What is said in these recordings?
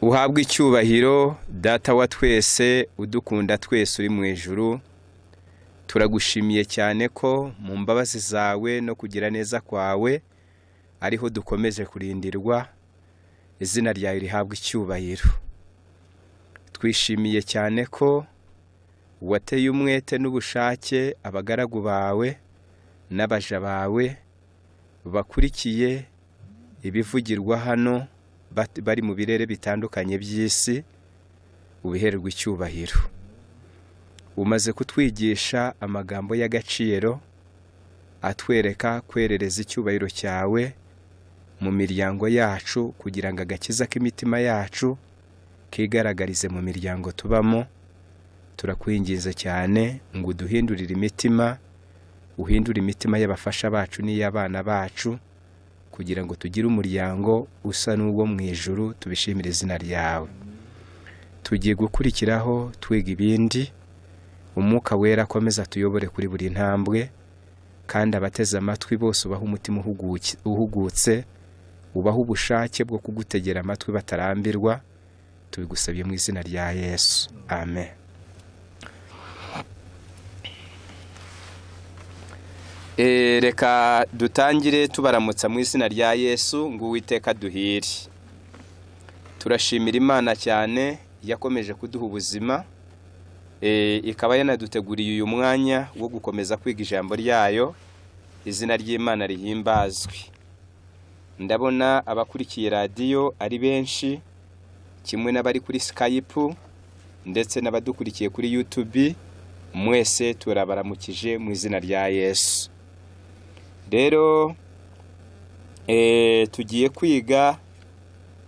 Uhabwe icyubahiro data wa twese udukunda twese uri mu ijuru. Turagushimiye cyane ko mu mbabazi zawe no kugira neza kwawe ariho dukomeje kurindirwa. Izina ryawe rihabwe icyubahiro. Twishimiye cyane ko wateye umwete n'ubushake abagaragu bawe n'abaja bawe bakurikiye ibivugirwa hano bari mu birere bitandukanye by'isi. Ubihererwe icyubahiro. Umaze kutwigisha amagambo y'agaciro atwereka kwerereza icyubahiro cyawe mu miryango yacu kugira ngo agakiza k'imitima yacu kigaragarize mu miryango tubamo. Turakwinginze cyane ngo uduhindurire imitima, uhindure imitima y'abafasha bacu n'iy'abana bacu kugira ngo tugire umuryango usa n'uwo mu ijuru. Tubishimire izina ryawe. Tugiye gukurikiraho twiga ibindi. Umwuka wera akomeza tuyobore kuri buri ntambwe, kandi abateze amatwi bose ubaha umutima uhugutse, ubaha ubushake bwo kugutegera amatwi batarambirwa. Tubigusabye mu izina rya Yesu, amen. Reka dutangire tubaramutsa mu izina rya Yesu ngo Uwiteka duhire. Turashimira Imana cyane yakomeje kuduha ubuzima, ikaba yanaduteguriye uyu mwanya wo gukomeza kwiga ijambo ryayo. Izina ry'Imana rihimbazwe. Ndabona abakurikiye radio ari benshi, kimwe n'abari kuri Skype ndetse n'abadukurikiye kuri YouTube. Mwese turabaramukije mu izina rya Yesu. Rero tugiye kwiga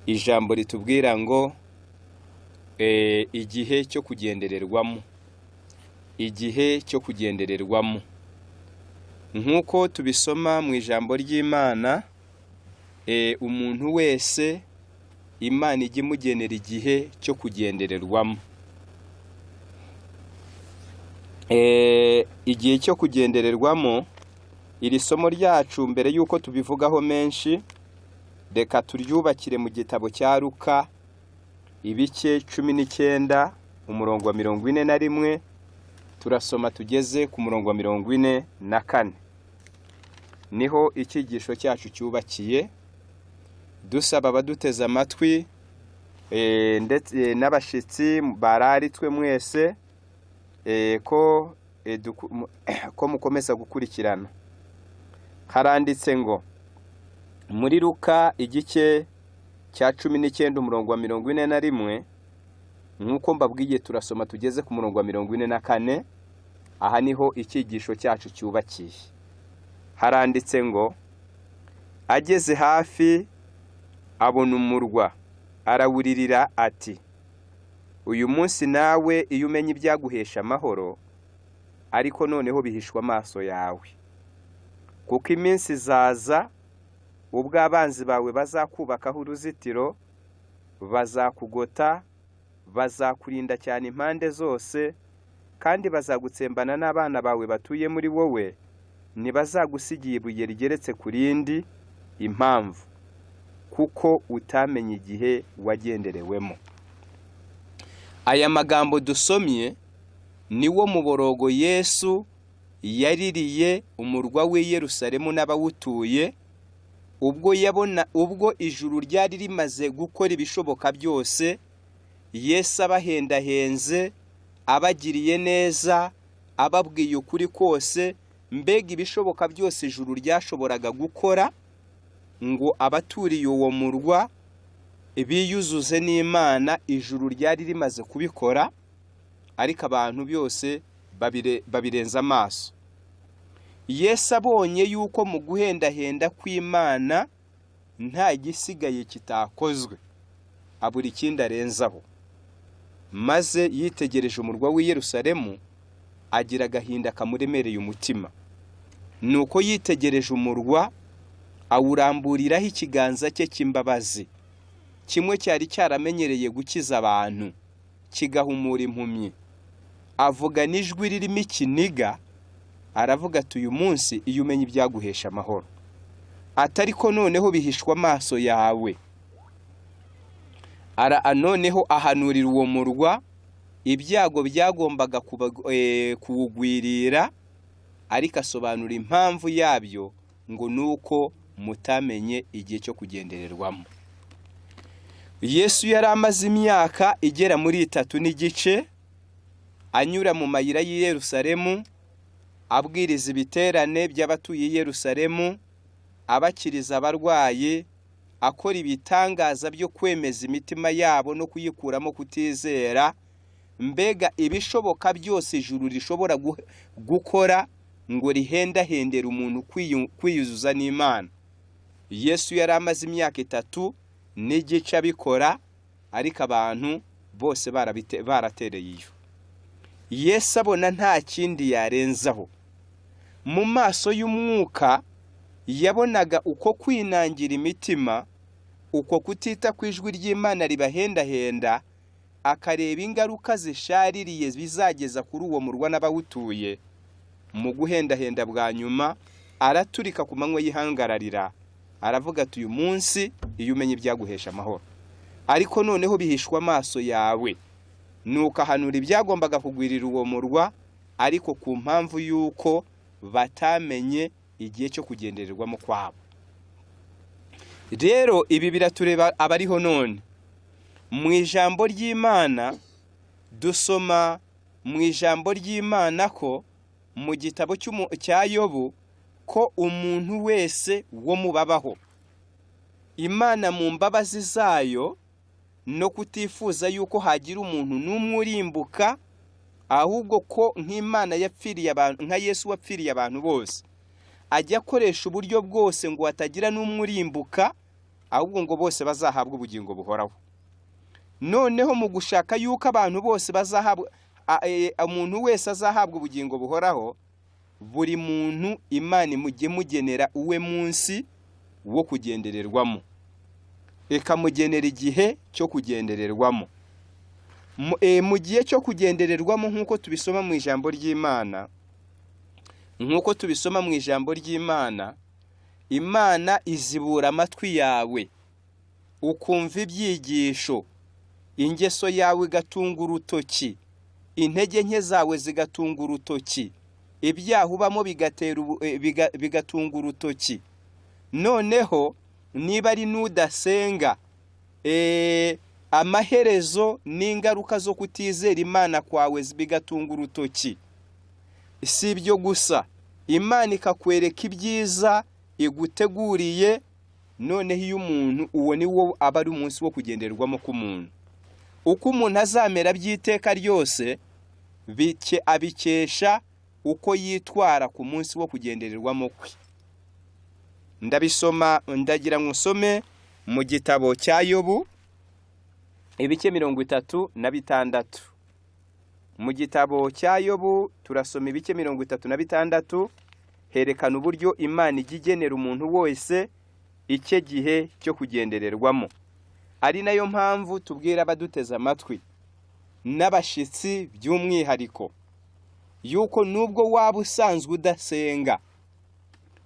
ijambo ritubwira ngo igihe cyo kugendererwamo. Igihe cyo kugendererwamo. Nkuko tubisoma mu ijambo ry'Imana, umuntu wese Imana ijya imugenera igihe cyo kugendererwamo. Igihe cyo kugendererwamo, iri somo ryacu mbere yuko tubivugaho menshi, reka turyubakire mu gitabo cya Luka ibice 19 umurongo wa 41. Turasoma tugeze ku murongo wa 44. Niho icyigisho cyacu cyubakiye. Dusaba abaduteze amatwi ndetse n'abashitsi bararitswe mwese ko mukomeza gukurikirana. Haranditse ngo muri Luka igice cya 19 umurongo wa 41, nkuko mbabwiye turasoma tugeze ku murongo wa 44. Aha niho icyigisho cyacu cyubakiye. Haranditse ngo ageze hafi abona umurwa, arawuririra ati, uyu munsi nawe iyo umenye ibyaguhesha amahoro, ariko noneho bihishwa amaso yawe. Kuko iminsi zaza ubwo abanzi bawe bazakubakaho uruzitiro, bazakugota, bazakurinda cyane impande zose, kandi bazagutsembana n'abana bawe batuye muri wowe, ntibazagusigiye ibuye rigeretse ku rindi. Impamvu kuko utamenye igihe wagenderewemo. Aya magambo dusomye niwo muborogo Yesu yaririye umurwa w'i Yerusalemu n'abawutuye, ubwo ijuru ryari rimaze gukora ibishoboka byose. Yesu abahendahenze, abagiriye neza, ababwiye ukuri kose, mbega ibishoboka byose ijuru ryashoboraga gukora ngo abaturiye uwo murwa biyuzuze n'Imana. Ijuru ryari rimaze kubikora, ariko abantu byose babirenza amaso. Yesu abonye yuko mu guhendahenda kw'Imana nta gisigaye kitakozwe, abura ikindi arenzaho, maze yitegereje umurwa w'i Yerusalemu, agira agahinda kamuremereye umutima. Nuko yitegereje umurwa, awuramburiraho ikiganza cye cy'imbabazi. Kimwe cyari cyaramenyereye gukiza abantu, kigahumura impumyi. Avuga n'ijwi ririmo ikiniga, aravuga ati uyu munsi iyo umenye ibyaguhesha amahoro, atariko noneho bihishwa amaso yawe. noneho ahanurira uwo murwa ibyago byagombaga kuwugwirira, ariko asobanura impamvu yabyo ngo nuko mutamenye igihe cyo kugendererwamo. Yesu yari amaze imyaka igera muri 3 n'igice anyura mu mayira y'i Yerusalemu, abwiriza ibiterane by'abatuye i Yerusalemu, abakiriza abarwayi, akora ibitangaza byo kwemeza imitima yabo no kuyikuramo kutizera, mbega ibishoboka byose ijuru rishobora gukora ngo rihendahendera umuntu kwiyuzuza n'Imana. Yesu yari amaze imyaka 3 n'igice abikora, ariko abantu bose baratereye iyo. Yesu abona nta kindi yarenzaho. Mu maso y'umwuka yabonaga uko kwinangira imitima, uko kutita ku ijwi ry'Imana ribahendahenda, akareba ingaruka zishaririye bizageza kuri uwo murwa n'abawutuye. Mu guhendahenda bwa nyuma araturika ku manywa yihangararira, aravuga ati uyu munsi iyo umenye ibyaguhesha amahoro, ariko noneho bihishwa amaso yawe. Nuko ahanura ibyagombaga kugwirira uwo murwa, ariko ku mpamvu yuko batamenye igihe cyo kugendererwamo kwabo. Rero ibi biratureba abariho none. Mu ijambo ry'Imana dusoma mu ijambo ry'Imana ko mu gitabo cya Yobu ko umuntu wese wo mubabaho, Imana mu mbabazi zayo no kutifuza yuko hagira umuntu n'umwe urimbuka, ahubwo ko nk'Imana yapfiriye abantu, nka Yesu wapfiriye abantu bose, ajya akoresha uburyo bwose ngo hatagira n'umwe urimbuka, ahubwo ngo bose bazahabwa ubugingo buhoraho. Noneho mu gushaka yuko abantu bose bazahabwa, umuntu wese azahabwa ubugingo buhoraho, buri muntu Imana imujye mugenera uwe munsi wo kugendererwamo, ikamugenera igihe cyo kugendererwamo. Mu gihe cyo kugendererwamo nk'uko tubisoma mu ijambo ry'Imana, Imana izibura amatwi yawe ukumva ibyigisho, ingeso yawe igatunga urutoki, intege nke zawe zigatunga urutoki, ibyaha ubamo bigatunga urutoki. Noneho niba ari n'udasenga, amaherezo n'ingaruka zo kutizera Imana kwawe bigatunga urutoki. Si ibyo gusa, Imana ikakwereka ibyiza iguteguriye. Noneho iyo umuntu uwo ni wo aba ari umunsi wo kugendererwamo k'umuntu. Uko umuntu azamera by'iteka ryose abikesha uko yitwara ku munsi wo kugendererwamo kwe. Ndabisoma, ndagira ngo usome mu gitabo cya Yobu ibice 36. Mu gitabo cya Yobu turasoma ibice 36, herekana uburyo Imana igenera umuntu wese icyo gihe cyo kugendererwamo. Ari nayo mpamvu tubwira abaduteza amatwi n'abashitsi by'umwihariko yuko nubwo waba usanzwe udasenga,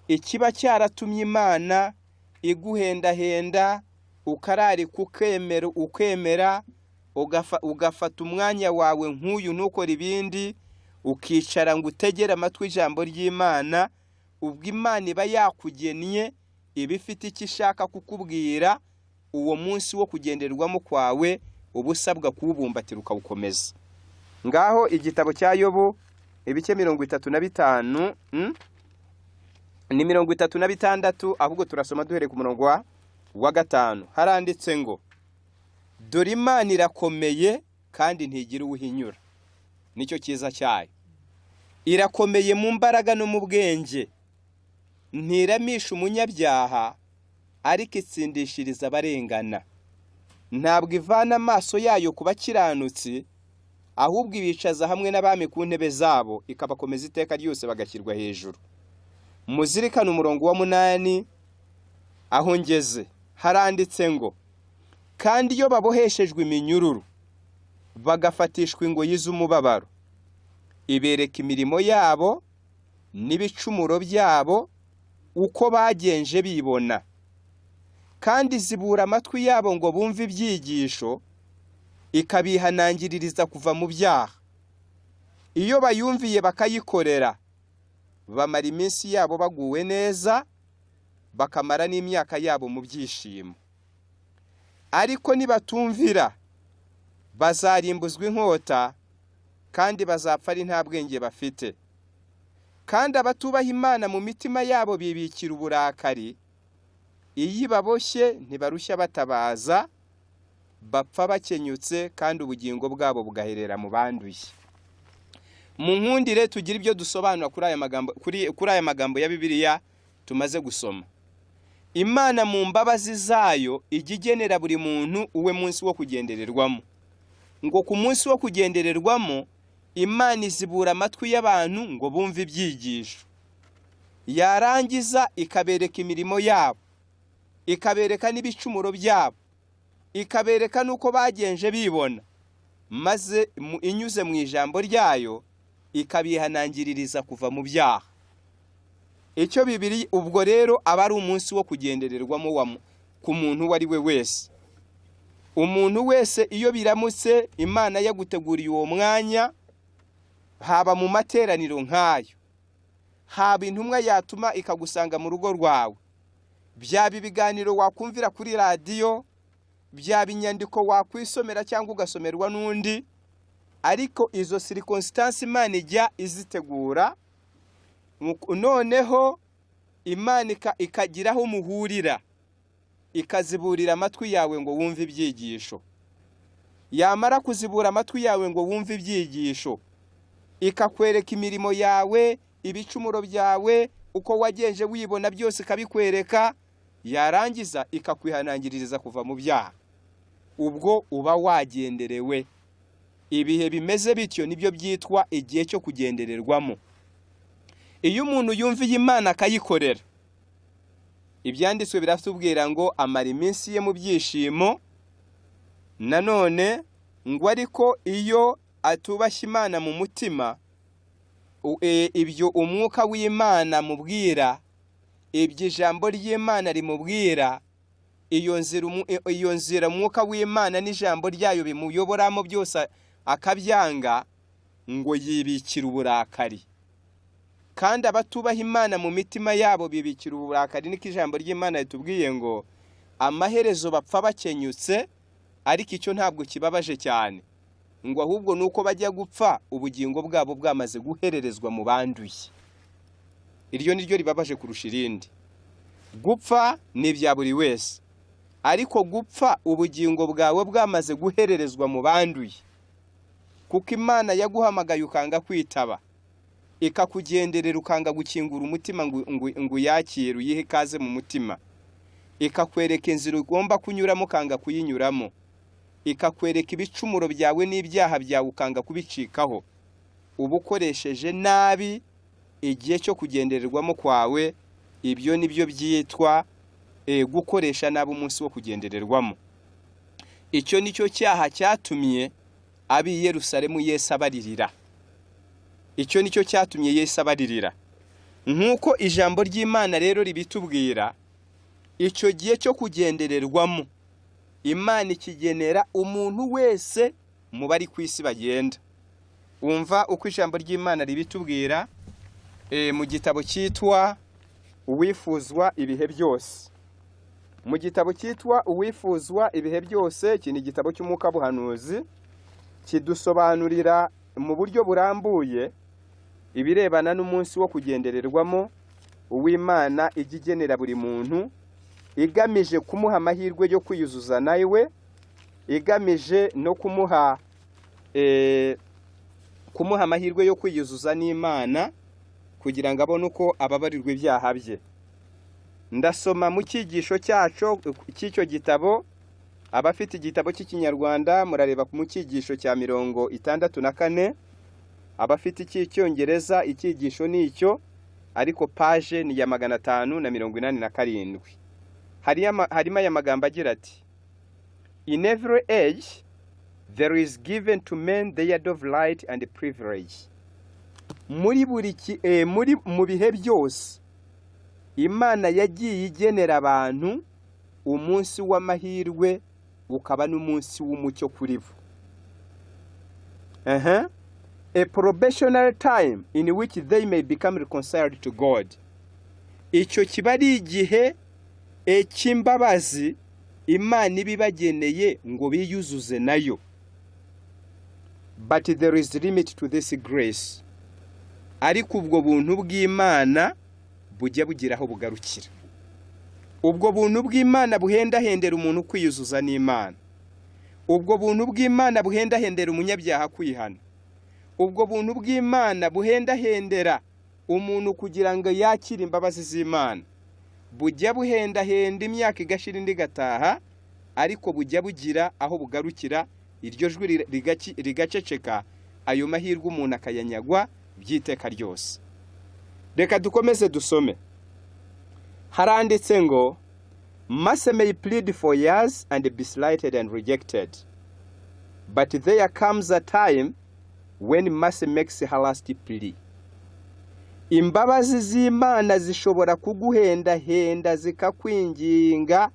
ikiba cyaratumye Imana iguhendahenda ukararika ukemera, ugafata umwanya wawe nk'uyu ntukora ibindi, ukicara ngo utegere amatwi ijambo ry'Imana, ubwo Imana iba yakugennye, iba ifite icyo ishaka kukubwira. Uwo munsi wo kugendererwamo kwawe ubusabwa kuwubumbatira ukawukomeza. Ngaho igitabo cya Yobu ibice 35 ni 36, ahubwo turasoma duhere ku murongo wa 5. Haranditse ngo dore Imana irakomeye kandi ntigira uhinyura. Nicyo cyiza cyayo. Irakomeye mu mbaraga no mu bwenge, ntiramisha umunyabyaha, ariko itsindishiriza abarengana. Ntabwo ivana amaso yayo ku bakiranutsi, ahubwo ibicaza hamwe n'abami ku ntebe zabo, ikabakomeza iteka ryose bagashyirwa hejuru. Muzirikane umurongo wa 8 aho ngeze. Haranditse ngo kandi iyo baboheshejwe iminyururu bagafatishwa ingoyi z'umubabaro, ibereka imirimo yabo n'ibicumuro byabo uko bagenje bibona. kandi zibura amatwi yabo ngo bumve ibyigisho, ikabihanangiririza kuva mu byaha. Iyo bayumviye bakayikorera, bamara iminsi yabo baguwe neza, bakamara n'imyaka yabo mu byishimo. Ariko nibatumvira, bazarimbuzwa inkota, kandi bazapfa ari nta bwenge bafite. Kandi abatubaha Imana mu mitima yabo bibikira uburakari, iyo baboshye ntibarushya batabaza, bapfa bakenyutse, kandi ubugingo bwabo bugaherera mu banduye. Mu nkundire tugira ibyo dusobanura kuri aya magambo ya Bibiliya tumaze gusoma. Imana mu mbabazi zayo ijya igenera buri muntu uwe munsi wo kugendererwamo. Ngo ku munsi wo kugendererwamo, Imana izibura amatwi y'abantu ngo bumve ibyigisho. Yarangiza ikabereka imirimo yabo, ikabereka n'ibicumuro byabo, ikabereka nuko bagenje bibona, maze inyuze mu ijambo ryayo ikabihanangiririza kuva mu byaha. Icyo bibiri ubwo rero aba ari umunsi wo kugendererwamo ku muntu uwo ari we wese. Umuntu wese iyo biramutse Imana yaguteguriye uwo mwanya, haba mu materaniro nk'ayo, haba intumwa yatuma ikagusanga mu rugo rwawe, byaba ibiganiro wakumvira kuri radiyo, byaba inyandiko wakwisomera cyangwa ugasomerwa n'undi, ariko izo circumstances Imana ijya izitegura, noneho Imana ikagiraho muhurira, ikaziburira amatwi yawe ngo wumve ibyigisho. Yamara kuzibura amatwi yawe ngo wumve ibyigisho, ikakwereka imirimo yawe, ibicumuro byawe, uko wagenje wibona byose ikabikwereka, yarangiza ikakwihanangiririza kuva mu byaha. Ubwo uba wagenderewe. Ibihe bimeze bityo nibyo byitwa igihe cyo kugendererwamo. Iyo umuntu yumviye Imana akayikorera, ibyanditswe biratubwira ngo amara iminsi ye mu byishimo. Nanone ngo ariko iyo atubashye Imana mu mutima, ibyo umwuka w'Imana mubwira, ibyo ijambo ry'Imana rimubwira, iyo nzira umwuka w'Imana n'ijambo ryayo bimuyoboramo byose akabyanga, ngo yibikira uburakari. Kandi abatubaha Imana mu mitima yabo bibikira uburakari, niko ijambo ry'Imana ritubwiye ngo amaherezo bapfa bakenyutse. Ariko icyo ntabwo kibabaje cyane, ngo ahubwo nuko bajya gupfa ubugingo bwabo bwamaze guhererezwa mu banduye. Iryo niryo ribabaje kurusha irindi. Gupfa ni ibya buri wese, ariko gupfa ubugingo bwawe bwamaze guhererezwa mu banduye, kuko Imana yaguhamagaye ukanga kwitaba, ikakugenderera ukanga gukingura umutima ngo yakire uyihe ikaze mu mutima, ikakwereka inzira ugomba kunyuramo ukanga kuyinyuramo, ikakwereka ibicumuro byawe n'ibyaha byawe ukanga kubicikaho. Uba ukoresheje nabi igihe cyo kugendererwamo kwawe. Ibyo nibyo byitwa gukoresha nabi umunsi wo kugendererwamo. Icyo nicyo cyaha cyatumye ab'i Yerusalemu Yesu abaririra. Icyo nicyo cyatumye Yesu abaririra. Nk'uko ijambo ry'Imana rero ribitubwira, icyo gihe cyo kugendererwamo Imana ikigenera umuntu wese mu bari ku isi bagenda. Umva uko ijambo ry'Imana ribitubwira mu gitabo cyitwa Uwifuzwa ibihe byose. Mu gitabo cyitwa Uwifuzwa ibihe byose, iki ni igitabo cy'umwuka buhanuzi, kidusobanurira mu buryo burambuye ibirebana n'umunsi wo kugendererwamo uw'Imana ijya igenera buri muntu, igamije kumuha amahirwe yo kwiyuzuza nawe, igamije no kumuha amahirwe yo kwiyuzuza n'Imana, kugira ngo abone uko ababarirwa ibyaha bye. Ndasoma mu cyigisho cy'icyo gitabo. Abafite igitabo cy'Ikinyarwanda murareba mu cyigisho cya 64. Abafite icy'Icyongereza icyigisho ni icyo, ariko page ni ya 587. Harimo aya magambo agira ati: In every age there is given to men the yard of light and privilege. Mu bihe byose Imana yagiye igenera abantu umunsi w'amahirwe ukaba n'umunsi w'umucyo kuri bo. A probationary time in which they may become reconciled to God. Icyo kiba ari igihe cy'imbabazi Imana ibibageneye ngo biyuzuze nayo. But there is limit to this grace. Ariko ubwo buntu bw'Imana bujya bugira aho bugarukira. Ubwo buntu bw'Imana buhendahendera umuntu kwiyuzuza n'Imana. Ubwo buntu bw'Imana buhendahendera umunyabyaha kwihana. Ubwo buntu bw'Imana buhendahendera umuntu kugira ngo yakire imbabazi z'Imana. Bujya buhendahenda imyaka igashira indi gataha, ariko bujya bugira aho bugarukira, iryo jwi rigaceceka, ayo mahirwe umuntu akayanyagwa byiteka ryose. Reka dukomeze dusome. Haranditse ngo, mercy may plead for years and be slighted and rejected, but there comes a time when mercy makes her last plea. Imbabazi z'Imana zishobora kuguhendahenda zikakwinginga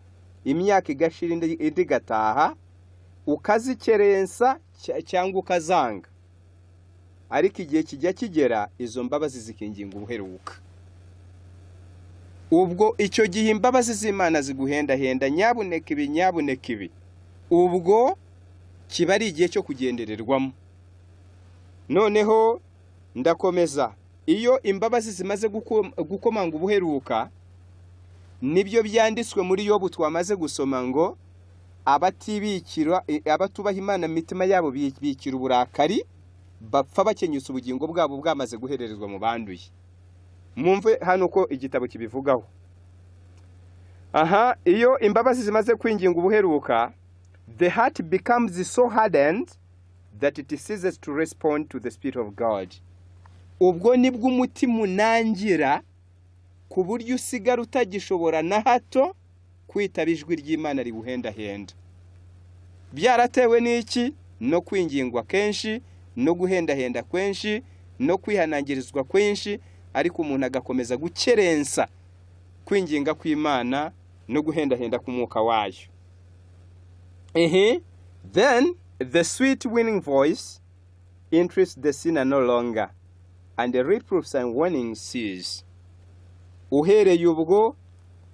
imyaka igashira indi gataha, ukazikerensa cyangwa ukazanga, ariko igihe kijya kigera izo mbabazi zikinginga ubuheruka. Ubwo icyo gihe imbabazi z'Imana ziguhendahenda, nyabuneka ibi, ubwo kiba ari igihe cyo kugendererwamo. Noneho ndakomeza. Iyo imbabazi zimaze gukomanga ubuheruka, nibyo byanditswe muri Yobu twamaze gusoma ngo, abatubaha Imana mitima yabo bikira uburakari, bapfa bakenyutse ubugingo bwabo bwamaze guhererezwa mu banduye. Mwumve hano ko igitabo kibivugaho. Iyo imbabazi zimaze kwinginga ubuheruka, the heart becomes so hardened that it ceases to respond to the Spirit of God. Ubwo nibwo umutima unangira ku buryo usigara utagishobora na hato kwitaba ijwi ry'Imana ribuhendahenda. Byaratewe n'iki? No kwingingwa kenshi, no guhendahenda kwenshi, no kwihanangirizwa kwenshi, ariko umuntu agakomeza gukerensa kwinginga kw'Imana no guhendahenda k'umwuka wayo. Then the sweet winning voice interests the sinner no longer, and the reproofs and warnings cease. Uhereye ubwo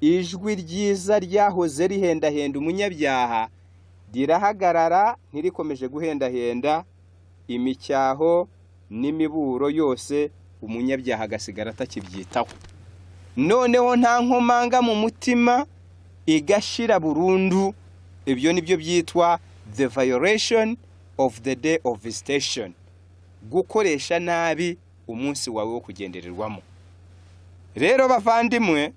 ijwi ryiza ryahoze rihendahenda umunyabyaha rirahagarara, ntirikomeje guhendahenda, imicyaho n'imiburo yose umunyabyaha agasigara atakibyitaho. Noneho nta nkomanga mu mutima igashira burundu. Ibyo nibyo byitwa the violation of the day of visitation, gukoresha nabi umunsi wawe wo kugendererwamo. Rero bavandimwe,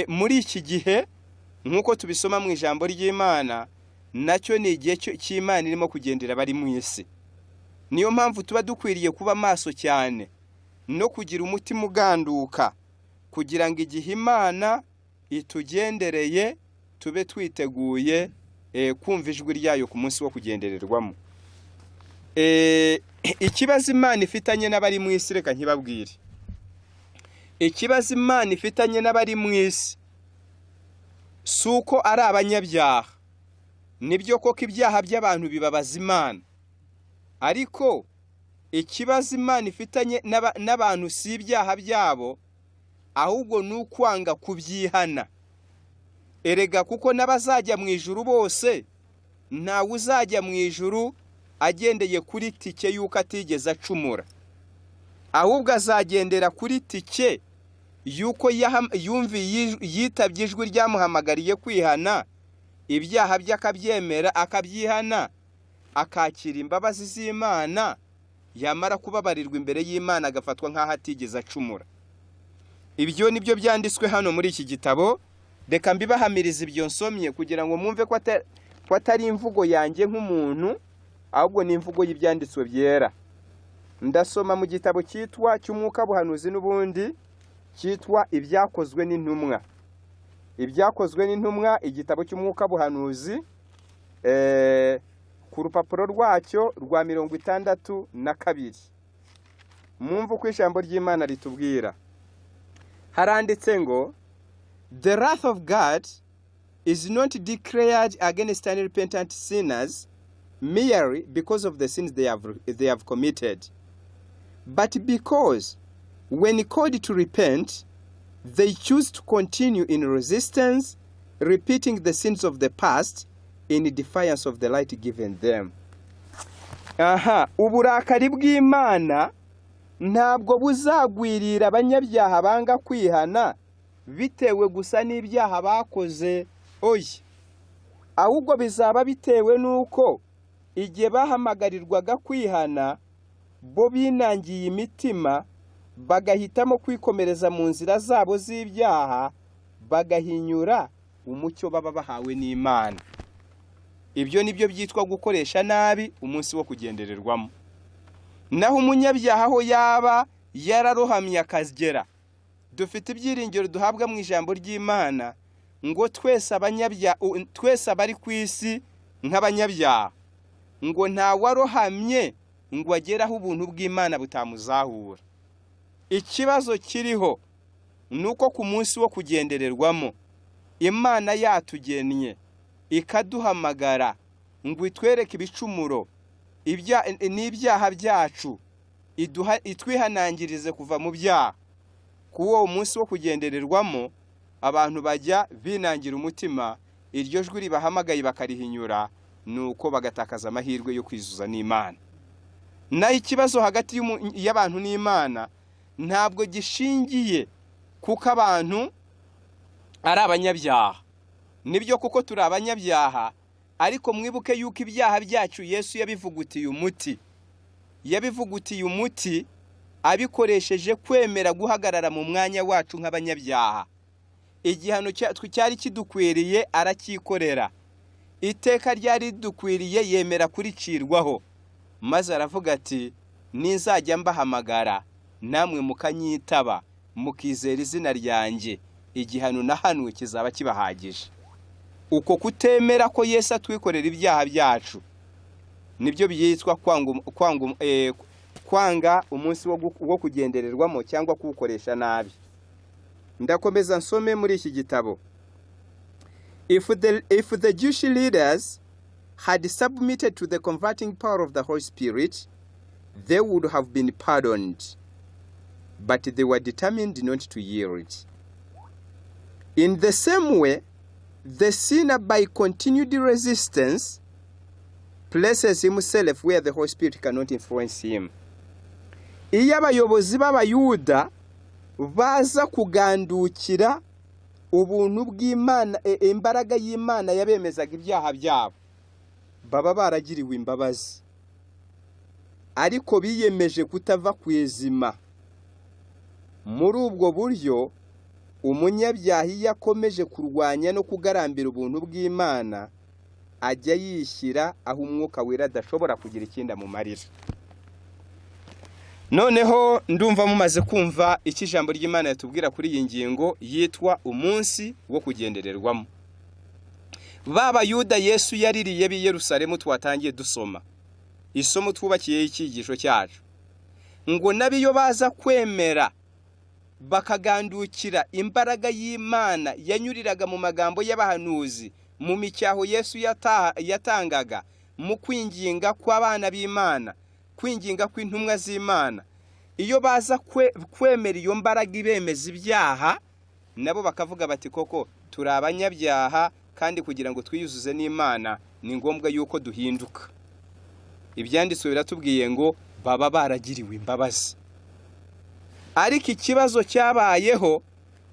muri iki gihe nkuko tubisoma mu ijambo ry'Imana, nacyo ni igihe cy'Imana irimo kugendera bari mu isi. Niyo mpamvu tuba dukwiriye kuba maso cyane no kugira umutima uganduka, kugira ngo igihe Imana itugendereye tube twiteguye kumva ijwi ryayo ku munsi wo kugendererwamo. Ikibazo Imana ifitanye n'abari mu isi, reka nkibabwire. Ikibazo Imana ifitanye n'abari mu isi suko ari abanyabyaha. Nibyo koko ibyaha by'abantu bibabaza Imana, ariko ikibazo Imana ifitanye n'abantu si ibyaha byabo, ahubwo n'ukwanga kubyihana. Erega kuko n'abazajya mu ijuru bose, ntawe uzajya mu ijuru agendeye kuri tike yuko atigeze acumura, ahubwo azagendera kuri tike yuko yumviye yitabye ijwi ryamuhamagariye kwihana, ibyaha bye akabyemera akabyihana, akakira imbabazi z'Imana, yamara kubabarirwa imbere y'Imana agafatwa nk'aho atigeze acumura. Ibyo nibyo byanditswe hano muri iki gitabo. Reka mbibahamiriza ibyo nsomye kugira ngo mwumve ko atari imvugo yanjye nk'umuntu, ahubwo ni imvugo y'ibyanditswe byera. Ndasoma mu gitabo cyitwa cy'umwuka buhanuzi n'ubundi, cyitwa ibyakozwe n'intumwa. Ibyakozwe n'intumwa, igitabo cy'umwuka buhanuzi, ku rupapuro rwacyo rwa 62. Mwumve uko ijambo ry'Imana ritubwira. Haranditse ngo, the wrath of God is not declared against unrepentant sinners merely because of the sins they have committed, but because when called to repent, they choose to continue in resistance, repeating the sins of the past in defiance of the light given them. Uburakari bw'Imana ntabwo buzagwirira abanyabyaha banga kwihana bitewe gusa n'ibyaha bakoze oya, ahubwo bizaba bitewe nuko igihe bahamagarirwaga kwihana bo binangiye imitima bagahitamo kwikomereza mu nzira zabo z'ibyaha bagahinyura umucyo baba bahawe n'Imana. Ibyo nibyo byitwa gukoresha nabi umunsi wo kugendererwamo. Naho umunyabyaha ho yaba yararohamye akagera, dufite ibyiringiro duhabwa mu ijambo ry'Imana ngo twese abari ku isi nk'abanyabyaha, ngo nta warohamye ngo ageraho ubuntu bw'Imana butamuzahura. Ikibazo kiriho nuko ku munsi wo kugendererwamo Imana yatugennye ikaduhamagara ngo itwereke ibicumuro n'ibyaha byacu, itwihanangirize kuva mu byaha. Kuwo umunsi wo kugendererwamo abantu bajya binangira umutima, iryo jwi ribahamagaye bakarihinyura, nuko bagatakaza amahirwe yo kwizuza n'Imana. Naho ikibazo hagati y'abantu n'Imana ntabwo gishingiye kuko abantu ari abanyabyaha. Nibyo kuko turi abanyabyaha, ariko mwibuke yuko ibyaha byacu Yesu yabivugutiye umuti. Yabivugutiye umuti abikoresheje kwemera guhagarara mu mwanya wacu nk'abanyabyaha. Igihano cyari kidukwiriye arakikorera, iteka ryari ridukwiriye yemera kuricirwaho, maze aravuga ati nizajya mbahamagara namwe mukanyitaba mukizera izina ryanjye, igihano nahanwe kizaba kibahagije. Uko kutemera ko Yesu atwikorera ibyaha byacu nibyo byitwa kwanga umunsi wo kugendererwamo cyangwa kuwukoresha nabi. Ndakomeza nsome muri iki gitabo. If the Jewish leaders had submitted to the converting power of the Holy Spirit, they would have been pardoned, but they were determined not to yield. In the same way, the sinner, by continued resistance, places himself where the Holy Spirit cannot influence him. Iyo abayobozi b'Abayuda baza kugandukira ubuntu bw'Imana, imbaraga y'Imana yabemezaga ibyaha byabo, baba baragiriwe imbabazi, ariko biyemeje kutava ku izima. Muri ubwo buryo umunyabyaha iyo akomeje kurwanya no kugarambira ubuntu bw'Imana ajya yishyira aho umwuka wera adashobora kugira ikindi amumarira. Noneho ndumva mumaze kumva iki ijambo ry'Imana yatubwira kuri iyi ngingo yitwa umunsi wo kugendererwamo. B'Abayuda Yesu yaririye b'i Yerusalemu twatangiye dusoma isomo twubakiye icyigisho cyacu, ngo nabiyo baza kwemera bakagandukira imbaraga y'Imana yanyuriraga mu magambo y'abahanuzi, mu micyaho Yesu yatangaga, mu kwinginga kw'abana b'Imana, kwinginga kw'intumwa z'Imana. Iyo baza kwemera iyo mbaraga ibemeza ibyaha, nabo bakavuga bati koko turi abanyabyaha, kandi kugira ngo twiyuzuze n'Imana ni ngombwa yuko duhinduka. Ibyanditswe biratubwiye ngo baba baragiriwe imbabazi. Ariko ikibazo cyabayeho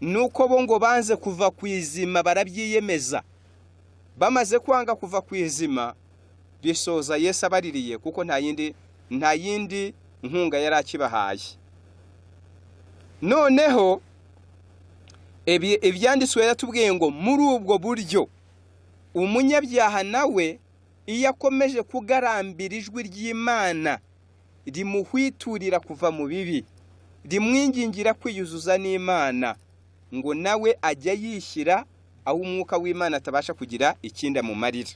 nuko bo ngo banze kuva ku izima, barabyiyemeza. Bamaze kwanga kuva ku izima, bisoza Yesu abaririye, kuko nta yindi nkunga yari akibahaye. Noneho ibyanditswe yatubwiye ngo muri ubwo buryo umunyabyaha nawe iyo akomeje kugarambira ijwi ry'Imana rimuhwiturira kuva mu bibi, rimwingingira kwiyuzuza n'Imana, ngo nawe ajya yishyira aho umwuka w'Imana atabasha kugira ikindi amumarira.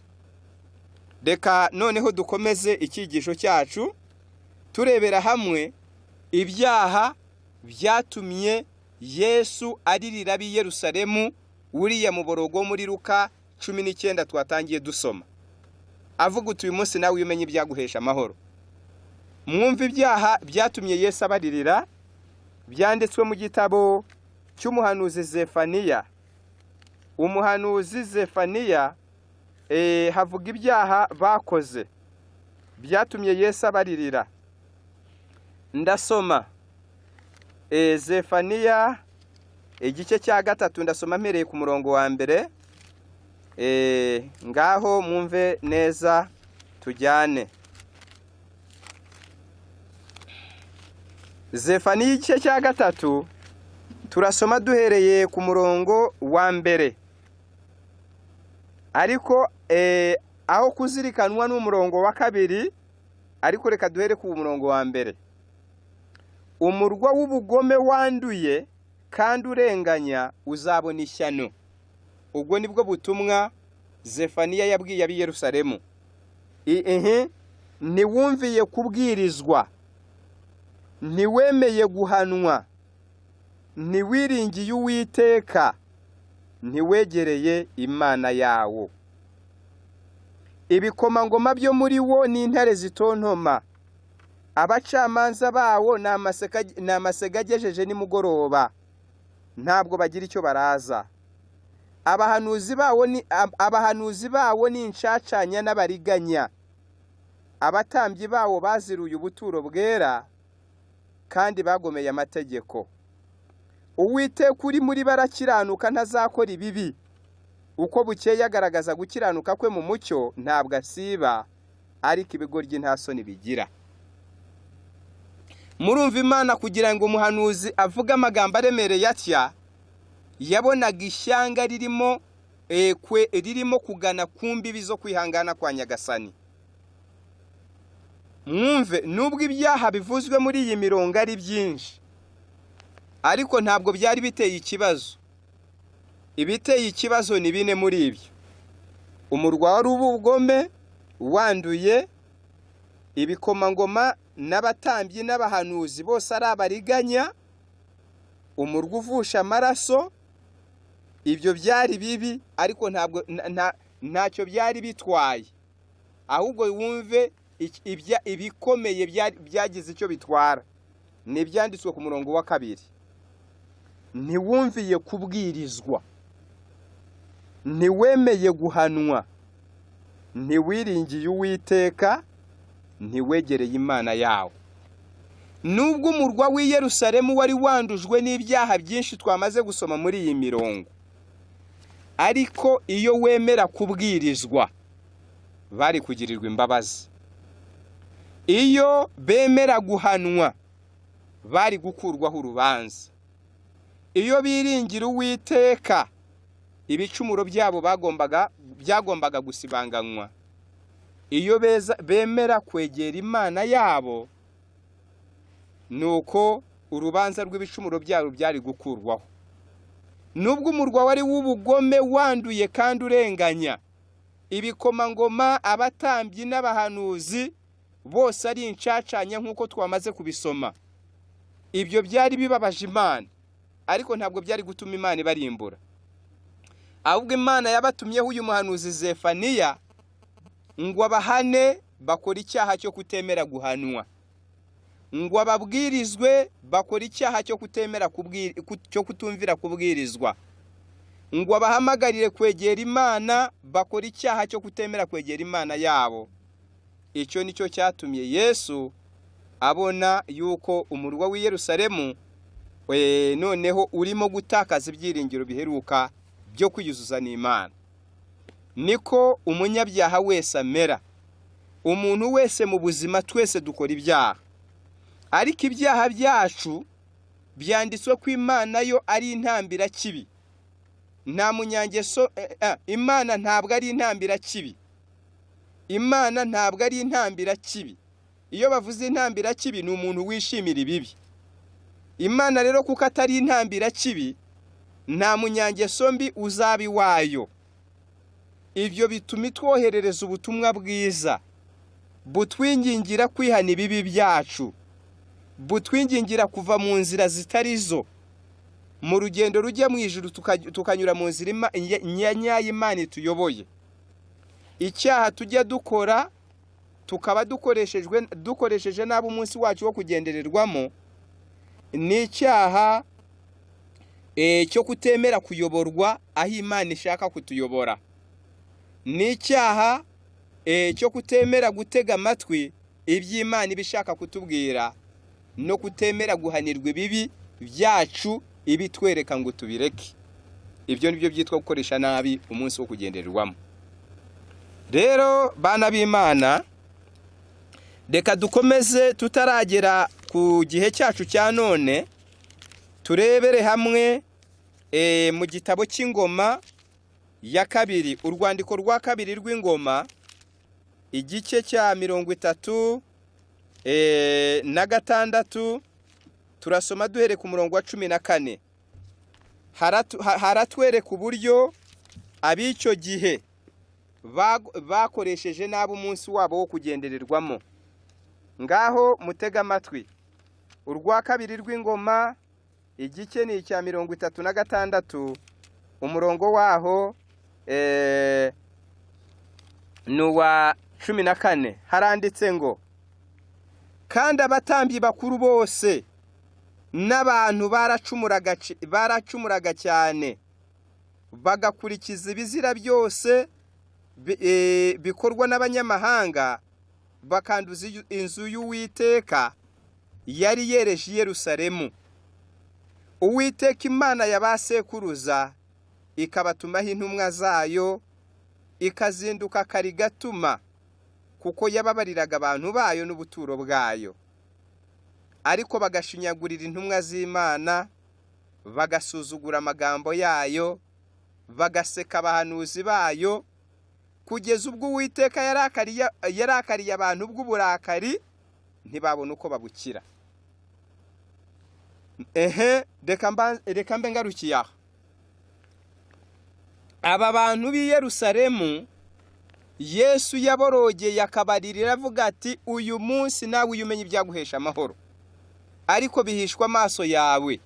Reka noneho dukomeze icyigisho cyacu turebera hamwe ibyaha byatumye Yesu aririra b'i Yerusalemu, uriya muborogo muri Luka 19 twatangiye dusoma avuga uti uyu munsi nawe umenye ibyaguhesha amahoro. Mwumva ibyaha byatumye Yesu abaririra byanditswe mu gitabo cy'umuhanuzi Zefaniya. Umuhanuzi Zefaniya havuga ibyaha bakoze byatumye Yesu abaririra. Ndasoma Zefaniya igice cya 3 ndasoma mpereye ku murongo wa mbere. Ngaho mwumve neza tujyane. Zefaniya igice cya 3 turasoma duhereye ku murongo wa mbere. Ariko aho kuzirikanwa n'umurongo wa 2, ariko reka duhere ku murongo wa mbere. Umurwa w'ubugome wanduye kandi urenganya uzabona ishyano. Ubwo nibwo butumwa Zefaniya yabwiye abi Yerusalemu. Ntiwumviye kubwirizwa, ntiwemeye guhanwa, ntiwiringiye Uwiteka, ntiwegereye Imana yawo. Ibikomangoma byo muri wo ni intare zitontoma, abacamanza bawo ni amasega agejeje nimugoroba, ntabwo bagira icyo baraza. Abahanuzi bawo ni incacanya n'abariganya, abatambyi bawo baziruye ubuturo bwera kandi bagomeye amategeko. Uwiteka uri muri barakiranuka ntazakora ibibi, uko bukeye agaragaza gukiranuka kwe mu mucyo, ntabwo asiba, ariko ibigoryi nta soni bigira. Murumva Imana kugira ngo umuhanuzi avuge amagambo aremereye atya, yabonaga ishyanga ririmo kugana ku mbibi zo kwihangana kwa Nyagasani. Mwumve, nubwo ibyaha bivuzwe muri iyi mirongo ari byinshi, ariko ntabwo byari biteye ikibazo. Ibiteye ikibazo ni 4 muri ibyo: umurwa wari ubugome wanduye, ibikomangoma n'abatambyi n'abahanuzi bose ari abariganya, umurwa uvusha amaraso. Ibyo byari bibi, ariko ntacyo byari bitwaye. Ahubwo wumve ibikomeye byagize icyo bitwara. Nibyanditswe ku murongo wa 2. Ntiwumviye kubwirizwa, ntiwemeye guhanwa, ntiwiringiye Uwiteka, ntiwegereye Imana yawo. Nubwo umurwa w'i Yerusalemu wari wandujwe n'ibyaha byinshi twamaze gusoma muri iyi mirongo, ariko iyo wemera kubwirizwa bari kugirirwa imbabazi. Iyo bemera guhanwa bari gukurwaho urubanza. Iyo biringira Uwiteka, ibicumuro byabo byagombaga gusibanganywa. Iyo bemera kwegera Imana yabo, nuko urubanza rw'ibicumuro byabo byari gukurwaho. Nubwo umurwa wari w'ubugome wanduye kandi urenganya, ibikomangoma, abatambyi n'abahanuzi bose ari incacanya nk'uko twamaze kubisoma. Ibyo byari bibabaje Imana, ariko ntabwo byari gutuma Imana ibarimbura. Ahubwo Imana yabatumyeho uyu muhanuzi Zefaniya ngo abahane bakora icyaha cyo kutemera guhanwa, ngo ababwirizwe bakora icyaha cyo kutumvira kubwirizwa, ngo abahamagarire kwegera Imana bakora icyaha cyo kutemera kwegera Imana yabo. Icyo nicyo cyatumye Yesu abona yuko umurwa w'i Yerusalemu noneho urimo gutakaza ibyiringiro biheruka byo kwiyuzuza n'Imana. Niko umunyabyaha wese amera. Umuntu wese mu buzima twese dukora ibyaha, ariko ibyaha byacu byanditswe ko Imana yo ari intambira kibi. Nta munyangeso. Imana ntabwo ari intambira kibi. Imana ntabwo ari intambira kibi. Iyo bavuze intambira kibi ni umuntu wishimira ibibi. Imana rero kuko atari intambira kibi, nta munyangeso mbi uzabi wayo. Ibyo bituma twoherereza ubutumwa bwiza butwingingira kwihana ibibi byacu, butwingingira kuva mu nzira zitari zo, mu rugendo rujya mu ijuru tukanyura mu nzira nyayo Imana ituyoboye. Icyaha tujya dukora tukaba dukoresheje nabi umunsi wacu wo kugendererwamo ni icyaha cyo kutemera kuyoborwa aho Imana ishaka kutuyobora. Ni icyaha cyo kutemera gutega amatwi iby'Imana ibishaka kutubwira no kutemera guhanirwa ibibi byacu ibitwereka ngo tubireke. Ibyo nibyo byitwa gukoresha nabi umunsi wo kugendererwamo. Rero bana b'Imana, reka dukomeze tutaragera ku gihe cyacu cya none, turebere hamwe mu gitabo cy'Ingoma ya kabiri, urwandiko rwa kabiri rw'Ingoma, igice cya 36, turasoma duhere ku murongo wa 14. Haratwereka uburyo ab'icyo gihe bakoresheje nabi umunsi wabo wo kugendererwamo. Ngaho mutega amatwi. Urwa kabiri rw'Ingoma, igice ni icya 36, umurongo waho nuwa 14. Haranditse ngo, kandi abatambyi bakuru bose n'abantu baracumuraga cyane, bagakurikiza ibizira byose bikorwa n'abanyamahanga, bakanduza inzu y'Uwiteka yari yereje i Yerusalemu. Uwiteka Imana yabasekuruza ikabatumaho intumwa zayo, ikazinduka kari gatuma, kuko yababariraga abantu bayo n'ubuturo bwayo. Ariko bagashinyagurira intumwa z'Imana, bagasuzugura amagambo yayo, bagaseka abahanuzi bayo, kugeza ubwo Uwiteka yarakariye abantu bw'uburakari, ntibabona uko babukira. Reka mbe ngarukiye aho. Aba bantu b'i Yerusalemu Yesu yaborogeye akabaririra avuga ati, uyu munsi nawe uyumenye ibyaguhesha amahoro, ariko bihishwa amaso yawe.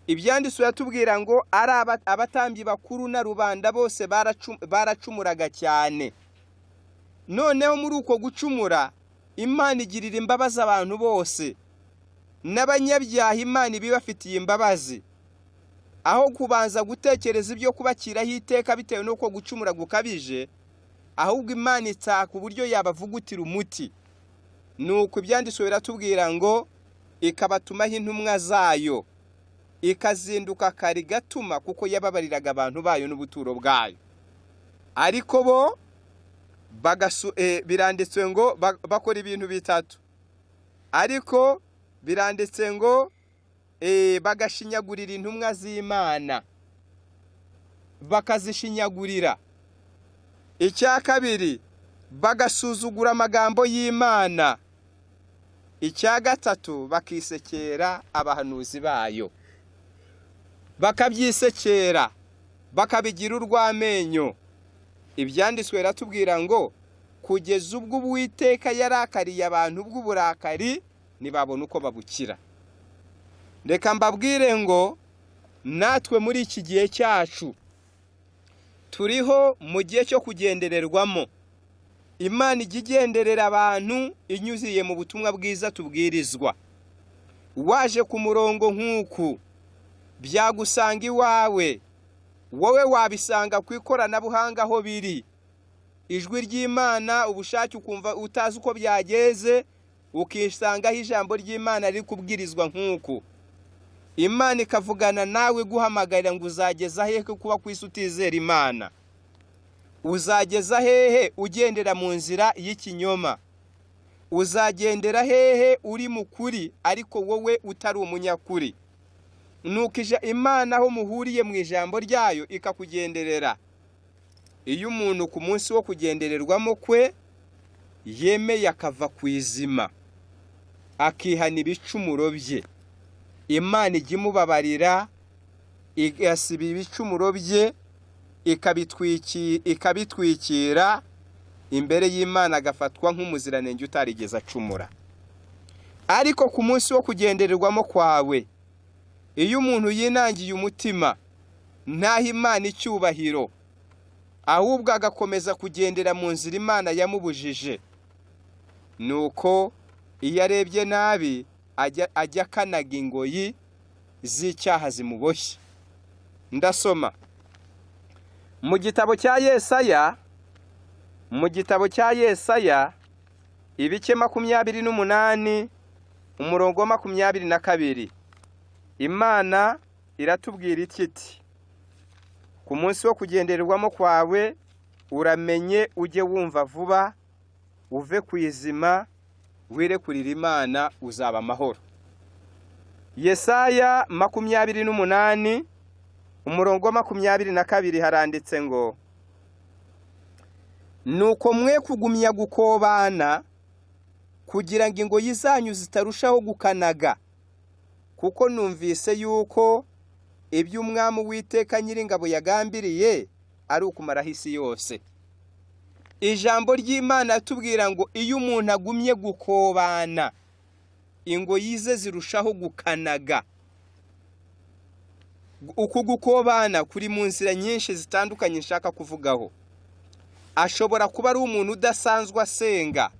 Ibyanditswe yatubwira ngo ari abatambyi bakuru na rubanda bose baracumuraga cyane. Noneho muri uko gucumura Imana igirira imbabazi abantu bose, n'abanyabyaha Imana ibibafitiye imbabazi. Aho kubanza gutekereza ibyo kubakiraho iteka bitewe n'uko gucumura gukabije, ahubwo Imana itaka uburyo yabavugutira umuti. Nuko ibyanditswe biratubwira ngo ikabatumaho intumwa zayo, ikazinduka kari gatuma, kuko yababariraga abantu bayo n'ubuturo bwayo. Ariko bo biranditswe ngo bakora ibintu bitatu. Ariko biranditse ngo bagashinyagurira intumwa z'Imana, bakazishinyagurira. Icya kabiri, bagasuzugura amagambo y'Imana. Icya gatatu, bakisekera abahanuzi bayo, bakabyisekera, bakabigira urw'amenyo. Ibyanditswe biratubwira ngo kugeza ubwo Uwiteka yarakariye abantu bw'uburakari, ntibabona uko babukira. Reka mbabwire ngo natwe muri iki gihe cyacu turiho mu gihe cyo kugendererwamo. Imana ijya igenderera abantu inyuziye mu butumwa bwiza tubwirizwa. Waje ku murongo nk'uku, byagusanga iwawe, wowe wabisanga ku ikoranabuhanga aho biri. Ijwi ry'Imana ubushake ukumva utazi uko byageze, ukisangaho ijambo ry'Imana riri kubwirizwa nk'uku. Imana ikavugana nawe guhamagarira ngo uzageza hehe kuba ku isi utizera Imana? Uzageza hehe ugendera mu nzira y'ikinyoma? Uzagendera hehe uri mu kuri ariko wowe utari umunyakuri? Nukije Imana aho muhuriye mu ijambo ryayo ikakugenderera. Iyo umuntu ku munsi wo kugendererwamo kwe yemeye akava ku izima, akihana ibicumuro bye, Imana ijya imubabarira, igasiba ibicumuro bye, ikabitwikira imbere y'Imana, agafatwa nk'umuziranenge utarigeze acumura. Ariko ku munsi wo kugendererwamo kwawe, iyo umuntu yinangiye umutima ntaha Imana icyubahiro, ahubwo agakomeza kugendera mu nzira Imana yamubujije, nuko iyo arebye nabi ajya akanaga ingoyi z'icyaha zimuboshye. Ndasoma mu gitabo cya Yesaya ibice 28 umurongo wa 22. Imana iratubwira iti: ku munsi wo kugendererwamo kwawe uramenye, ujye wumva vuba, uve ku izima, wirekurira Imana, uzaba amahoro. Yesaya 28 umurongo wa 22 haranditse ngo: nuko mwe kugumya gukobana kugira ngo ingoyi zanyu zitarushaho gukanaga, kuko numvise yuko iby'Umwami Uwiteka Nyiringabo yagambiriye ari ukumaraho isi yose. Ijambo ry'Imana atubwira ngo iyo umuntu agumye gukobana ingoyi ze zirushaho gukanaga. Uku gukobana kuri mu nzira nyinshi zitandukanye nshaka kuvugaho. Ashobora kuba ari umuntu udasanzwe asenga,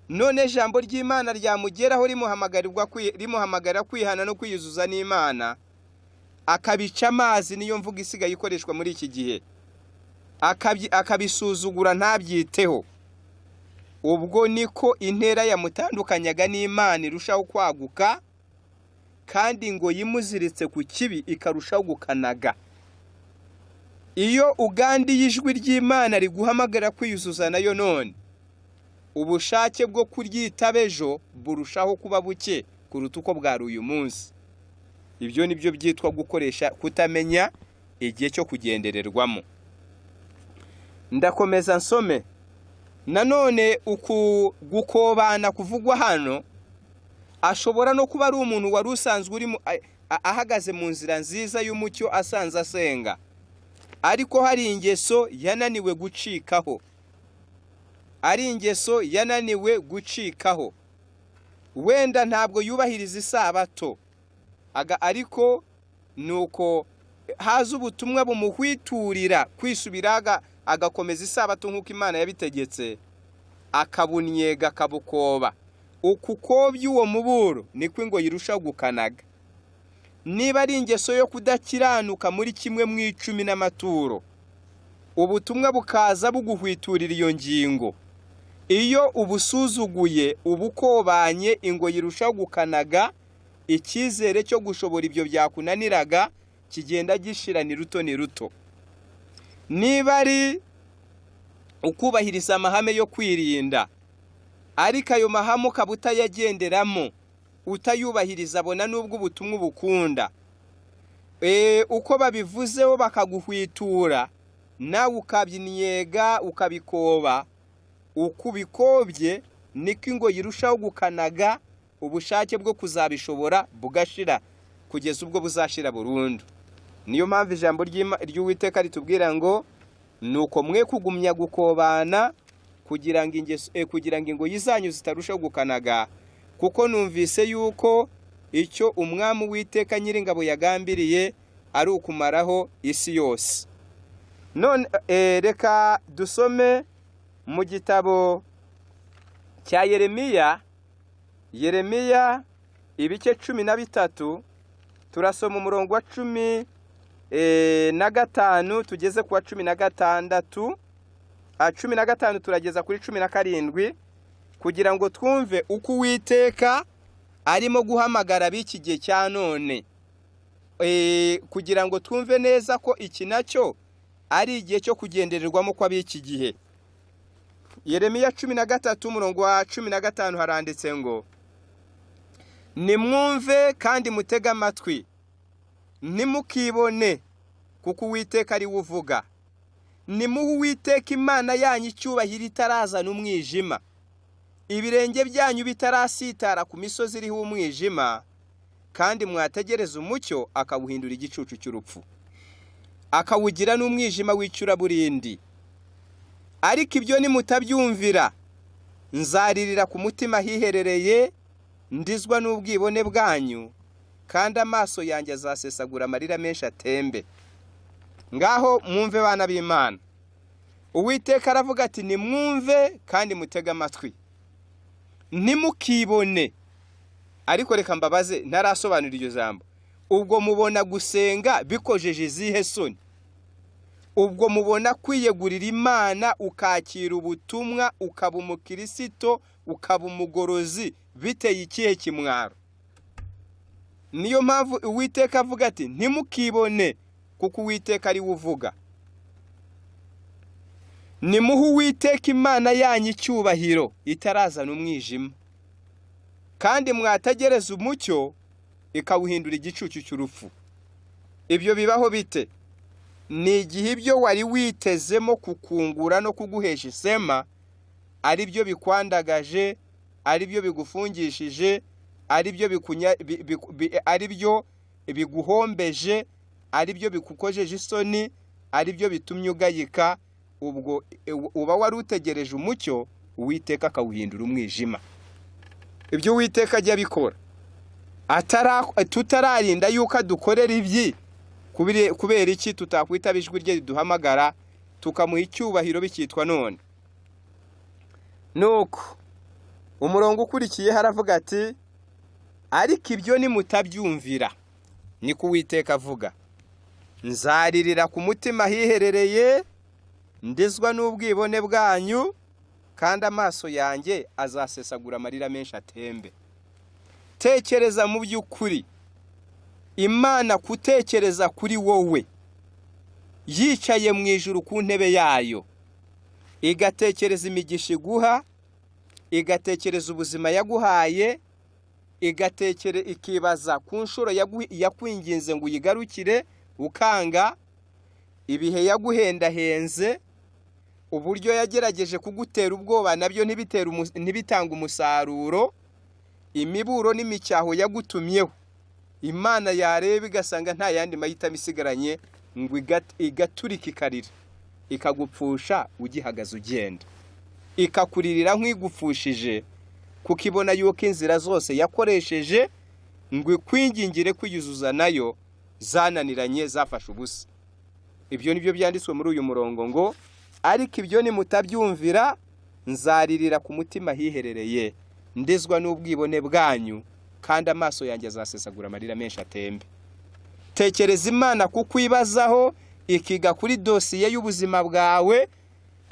none ijambo ry'Imana ryamugeraho rimuhamagarira kwihana no kwiyuzuza n'Imana, akabica amazi, niyo mvuga isigaye ikoreshwa muri iki gihe, akabisuzugura ntabyiteho. Ubwo niko intera yamutandukanyaga n'Imana irushaho kwaguka, kandi ngo yimuziritse ku kibi ikarushaho gukanaga. Iyo ugandiye ijwi ry'Imana riguhamagara kwiyuzuza nayo, none ubushake bwo kuryitaba ejo burushaho kuba buke kuruta uko bwari uyu munsi. Ibyo nibyo byitwa gukoresha kutamenya igihe cyo kugendererwamo. Ndakomeza nsome. Nanone uku gukobana kuvugwa hano ashobora no kuba ari umuntu wari usanzwe uri ahagaze mu nzira nziza y'umucyo asanze asenga, ariko hari ingeso yananiwe gucikaho, wenda ntabwo yubahiriza isabato, ariko nuko haza ubutumwa bumuhwiturira kwisubira agakomeza isabato nk'uko Imana yabitegetse, akabunyega akabukoba. Uku kobya uwo muburo niko ingoyi irushaho gukanaga. Niba ari ingeso yo kudakiranuka muri 1/10 n'amaturo, ubutumwa bukaza buguhwiturira iyo ngingo. Iyo ubusuzuguye ubukobanye, ingoyi irushaho gukanaga, icyizere cyo gushobora ibyo byakunaniraga kigenda gishira ni ruto. Niba ari ukubahiriza amahame yo kwirinda, ariko ayo mahame ukaba utayagenderamo, utayubahiriza, abona n'ubwo ubutumwa bukunda, uko babivuzeho bakaguhwitura, nawe ukabyiniyega ukabikoba. Uko ubikobye niko ingoyi irushaho gukanaga, ubushake bwo kuzabishobora bugashira kugeza ubwo buzashira burundu. Niyo mpamvu ijambo ry'Uwiteka ritubwira ngo nuko mwe kugumya gukobana kugira ngo ingoyi zanyu zitarushaho gukanaga, kuko numvise yuko icyo Umwami Uwiteka Nyiringabo yagambiriye ari ukumaraho isi yose. None reka dusome mu gitabo cya Yeremiya ibice 13, turasoma umurongo wa 15 tugeze ku wa 16, 15 turageza kuri 17, kugira ngo twumve uko Uwiteka arimo guhamagara b'iki gihe cya none, kugira ngo twumve neza ko iki nacyo ari igihe cyo kugendererwamo kwa b'iki gihe. Yeremiya 13 umurongo wa 15 haranditse ngo: nimwumve kandi mutege amatwi, nimukibone, kuko Uwiteka ari uvuga. Nimuhe Uwiteka Imana yanyu icyubahiro itarazana umwijima, ibirenge byanyu bitarasitara ku misozi iriho umwijima, kandi mwategereza umucyo akawuhindura igicucu cy'urupfu, akawugira n'umwijima w'icuraburindi. Ariko ibyo nimutabyumvira, nzaririra ku mutima hiherereye, ndizwa n'ubwibone bwanyu, kandi amaso yanjye azasesagura amarira menshi atembe. Ngaho mwumve bana b'Imana, Uwiteka aravuga ati nimwumve kandi mutege amatwi, ntimukibone. Ariko reka mbabaze, ntarasobanura iryo jambo, ubwo mubona gusenga bikojeje izihe soni? Ubwo mubona kwiyegurira Imana ukakira ubutumwa ukaba umukristo ukaba umugorozi biteye ikihe kimwaro? Niyo mpamvu Uwiteka avuga ati ntimukibone, kuko Uwiteka ari we uvuga. Nimuhe Uwiteka Imana yanyu icyubahiro itarazana umwijima, kandi mwatagereza umucyo ikawuhindura igicucu cy'urupfu. Ibyo bibaho bite? Ni igihe ibyo wari witezemo kukungura no kuguhesha isema ari byo bikwandagaje, ari byo bigufungishije, ari byo biguhombeje, ari byo bikukojeje isoni, ari byo bitumye ugayika. Ubwo uba wari utegereje umucyo, Uwiteka akawuhindura umwijima. Ibyo Uwiteka ajya bikora tutararinda yuko dukorera ibyi. Kubera iki tutakwitaba ijwi rye riduhamagara tukamuha icyubahiro bikitwa none? Nuko umurongo ukurikiye haravuga ati ariko ibyo nimutabyumvira, niko Uwiteka avuga, nzaririra ku mutima hiherereye, ndizwa n'ubwibone bwanyu, kandi amaso yanjye azasesagura amarira menshi atembe. Tekereza mu by'ukuri Imana kutekereza kuri wowe yicaye mu ijuru ku ntebe yayo, igatekereza imigisha iguha, igatekereza ubuzima yaguhaye, ikibaza ku nshuro yakwinginze ngo uyigarukire ukanga, ibihe yaguhendahenze, uburyo yagerageje kugutera ubwoba nabyo ntibitanga umusaruro, imiburo n'imicyaho yagutumyeho Imana yareba igasanga nta yandi mahitamo isigaranye ngo igaturika ikarira, ikagupfusha ugihagaze ugenda, ikakuririra nk'igupfushije, kuko ibona yuko inzira zose yakoresheje ngo ikwingingire kwiyuzuza nayo zananiranye, zafashe ubusa. Ibyo nibyo byanditswe muri uyu murongo ngo ariko ibyo nimutabyumvira, nzaririra ku mutima hiherereye, ndizwa n'ubwibone bwanyu, kandi amaso yanjye azasesagura amarira menshi atembe. Tekereza Imana kukwibazaho, ikiga kuri dosiye y'ubuzima bwawe,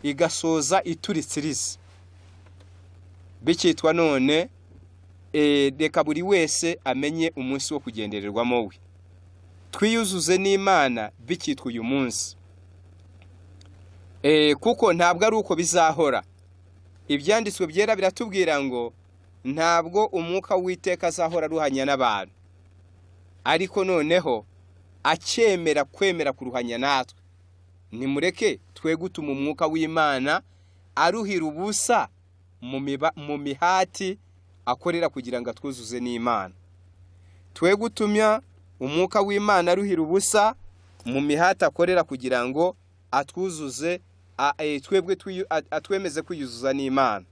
igasoza ituritsiriza bikitwa none. Reka buri wese amenye umunsi wo kugendererwamo we, twiyuzuze n'Imana bikitwa uyu munsi, kuko ntabwo ari uko bizahora. Ibyanditswe byera biratubwira ngo ntabwo umwuka w'Uwiteka azahora aruhanya n'abantu, ariko noneho kwemera kuruhanya natwe. Nimureke twe gutuma umwuka w'Imana aruhira ubusa mu mihati akorera kugira ngo atwuzuze n'Imana. Twe gutumya umwuka w'Imana aruhira ubusa mu mihati akorera kugira ngo atwuzuze, atwemeze kwiyuzuza n'Imana.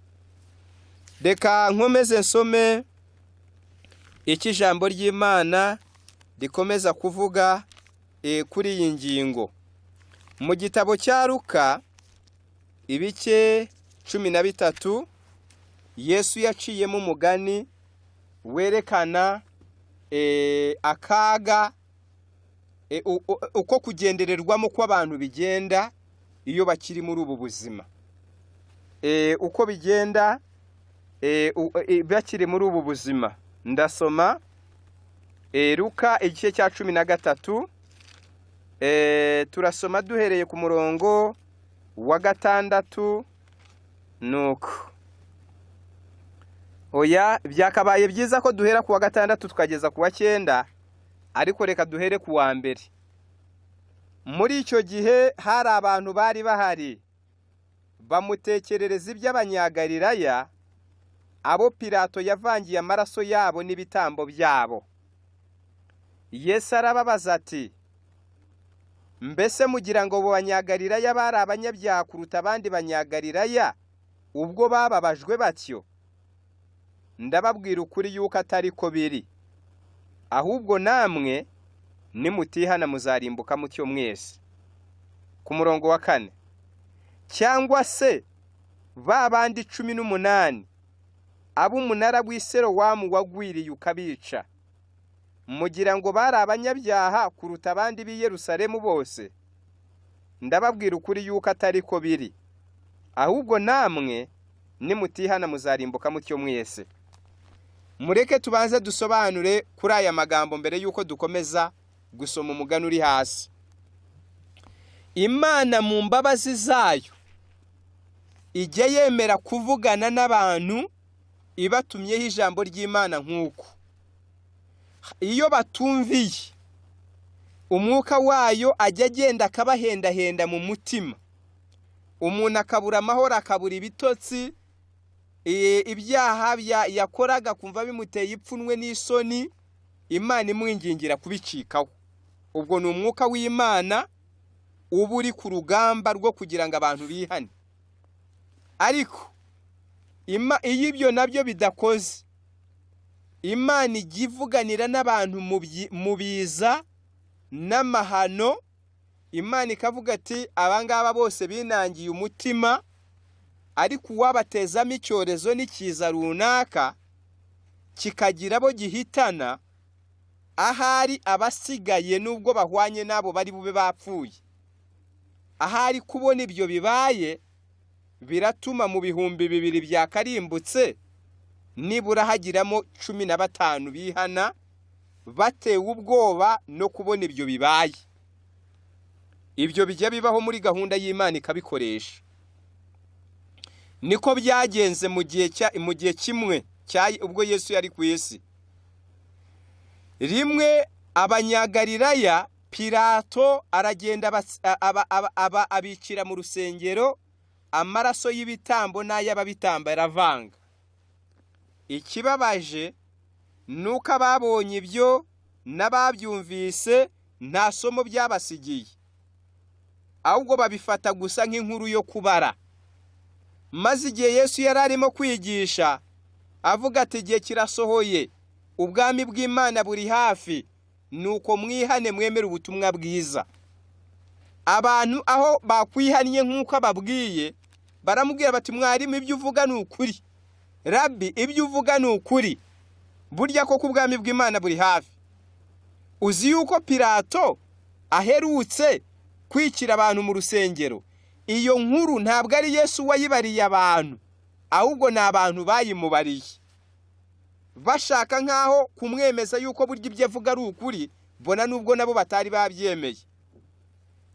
Reka nkomeze nsome iki jambo ry'Imana rikomeza kuvuga kuri iyi ngingo mu gitabo cya Luka ibice 13. Yesu yaciyemo umugani werekana akaga uko kugendererwamo kw'abantu bigenda iyo bakiri muri ubu buzima, uko bigenda bakiri muri ubu buzima. Ndasoma Luka igice cya 13, turasoma duhereye ku murongo wa 6. Nuko oya, byakabaye byiza ko duhera ku wa 6 tukageza ku wa 9, ariko reka duhere ku wa 1. Muri icyo gihe hari abantu bari bahari bamutekerereza iby'Abanyagalilaya, abo Pilato yavangiye amaraso yabo n'ibitambo byabo. Yesu arababaza ati, mbese mugira ngo abo Banyagalilaya bari abanyabyaha kuruta abandi Banyagalilaya ubwo bababajwe batyo? Ndababwira ukuri yuko atari ko biri. ahubwo namwe nimutihana muzarimbuka mutyo mwese. Ku murongo wa 4, cyangwa se ba bandi 18 ab'umunara w'Iserowamu wagwiriye ukabica, mugira ngo bari abanyabyaha kuruta abandi b'i Yerusalemu bose? Ndababwira ukuri yuko atari ko biri, ahubwo namwe nimutihana muzarimbuka mutyo mwese. Mureke tubanze dusobanure kuri aya magambo mbere yuko dukomeza gusoma umugani uri hasi. Imana mu mbabazi zayo ijya yemera kuvugana n'abantu ibatumyeho ijambo ry'Imana nk'uko. Iyo batumviye, umwuka wayo ajya agenda akabahendahenda mu mutima, umuntu akabura amahoro, akabura ibitotsi, ibyaha yakoraga kumva bimuteye ipfunwe n'isoni, Imana imwingingira kubicikaho. Ubwo ni umwuka w'Imana uba uri ku rugamba rwo kugira ngo abantu bihane. Ariko iyo ibyo nabyo bidakoze, Imana ijya ivuganira n'abantu mu biza n'amahano. Imana ikavuga ati abangaba bose binangiye umutima, ariko uwabatezamo icyorezo n'ikiza runaka kikagira abo gihitana, ahari abasigaye nubwo bahwanye nabo bari bube bapfuye. Ahari kubona ibyo bibaye biratuma mu 2,000 byakarimbutse nibura hagiramo 15 bihana, batewe ubwoba no kubona ibyo bibaye. Ibyo bijya bibaho muri gahunda y'Imana ikabikoresha. Niko byagenze mu gihe kimwe ubwo Yesu yari ku isi. Rimwe abanyagalilaya, Pilato aragenda abicira mu rusengero amaraso y'ibitambo n'ay'ababitamba aravanga. Ikibabaje nuko ababonye ibyo n'ababyumvise nta somo byabasigiye, ahubwo babifata gusa nk'inkuru yo kubara. Maze igihe Yesu yari arimo kwigisha avuga ati igihe kirasohoye, ubwami bw'Imana buri hafi, nuko mwihane mwemere ubutumwa bwiza. Abantu aho bakwihaniye nk'uko ababwiye, baramubwira bati mwarimu ibyo uvuga ni ukuri, Rabbi ibyo uvuga ni ukuri, burya koko ubwami bw'Imana buri hafi. Uzi yuko Pilato aherutse kwicira abantu mu rusengero? Iyo nkuru ntabwo ari Yesu wayibariye abantu, ahubwo ni abantu bayimubariye, bashaka nkaho kumwemeza yuko burya ibyo avuga ari ukuri, bona nubwo nabo batari babyemeye.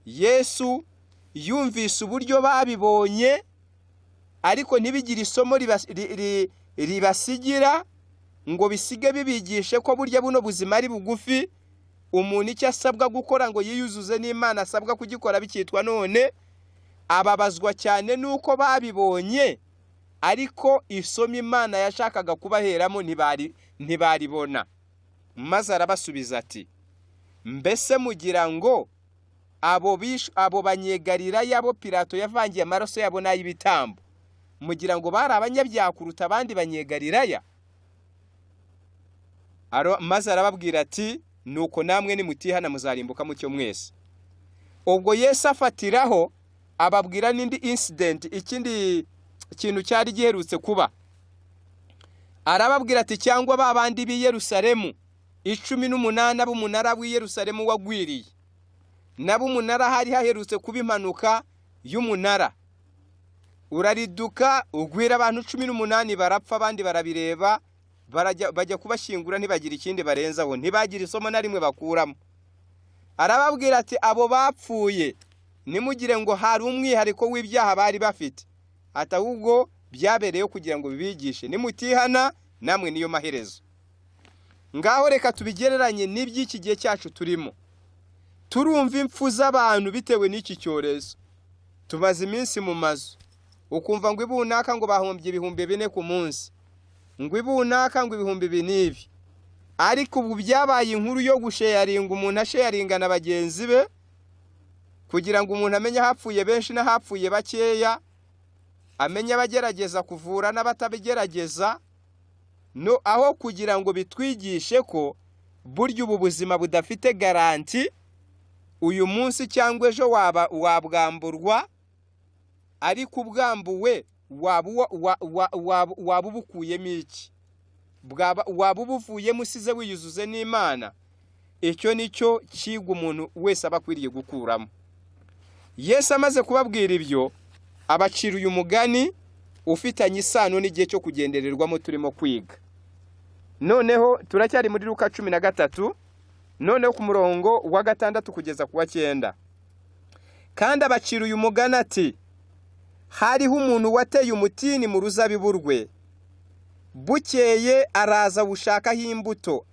Yesu yumvise uburyo babibonye, ariko ntibigire isomo ribasigira ngo bisige bibigishe ko burya buno buzima ari bugufi. Umuntu icyo asabwa gukora ngo yiyuzuze n'Imana asabwa kugikora bikitwa none. Ababazwa cyane nuko babibonye, ariko isomo Imana yashakaga kubaheramo ntibaribona. Maze arabasubiza ati, mbese mugira ngo abo banyegalilaya abo Pilato yavangiye amaraso yabo n'ay'ibitambo, mugira ngo bari abanyabyaha kuruta abandi banyegalilaya? Maze arababwira ati, nuko namwe nimutihana muzarimbuka mutyo mwese. Ubwo Yesu afatiraho ababwira n'indi incident, ikindi kintu cyari giherutse kuba. Arababwira ati cyangwa ba bandi b'i Yerusalemu 18 b'umunara w'i Yerusalemu wagwiriye, nabo umunara hari haherutse kuba impanuka y'umunara, urariduka ugwira abantu 18 barapfa, abandi barabireba bajya kubashyingura ntibagira ikindi barenzaho, ntibagira isomo na rimwe bakuramo. Arababwira ati abo bapfuye nimugire ngo hari umwihariko w'ibyaha bari bafite, ati ahubwo byabereyeho kugira ngo bibigishe, nimutihana namwe niyo maherezo. Ngaho reka tubigereranye n'iby'iki gihe cyacu turimo. Turumva impfu z'abantu bitewe n'iki cyorezo. Tumaze iminsi mu mazu, ukumva ngo ibunaka ngo bahombye 4,000 ku munsi, ngo ibunaka ngo 2,000. Ariko ubu byabaye inkuru yo gusharinga, umuntu asharinga na bagenzi be kugira ngo umuntu amenye hapfuye benshi n'ahapfuye bakeya, amenye abagerageza kuvura n'abatabigerageza, no aho kugira ngo bitwigishe ko burya ubu buzima budafite garanti, uyu munsi cyangwa ejo wabwamburwa, ariko ubwambuwe waba ubukuyemo iki? Waba ubuvuyemo usize wiyuzuze n'Imana? Icyo nicyo kiga umuntu wese aba akwiriye gukuramo. Yesu amaze kubabwira ibyo, abacira uyu mugani ufitanye isano n'igihe cyo kugendererwamo turimo kwiga. Noneho turacyari muri Luka 13, noneho ku murongo wa 6 kugeza ku wa 9. Kandi abacira uyu mugani ati, hariho umuntu wateye umutini mu ruzabibu rwe, bukeye araza gushakaho imbuto,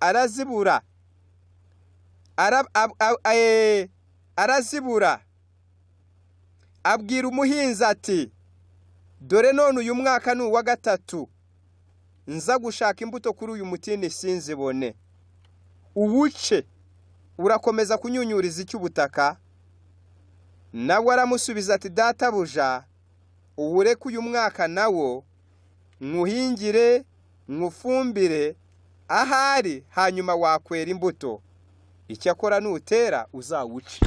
arazibura. Abwira umuhinzi ati, dore none uyu mwaka ni uwa 3 nza gushaka imbuto kuri uyu mutini sinzibone. Uwuce urakomeza kunyunyuriza icy'ubutaka? Nawe aramusubiza ati, databuja, uwureke uyu mwaka nawo nkuhingire nkufumbire, ahari hanyuma wakwera imbuto, icyakora nutera uzawuce.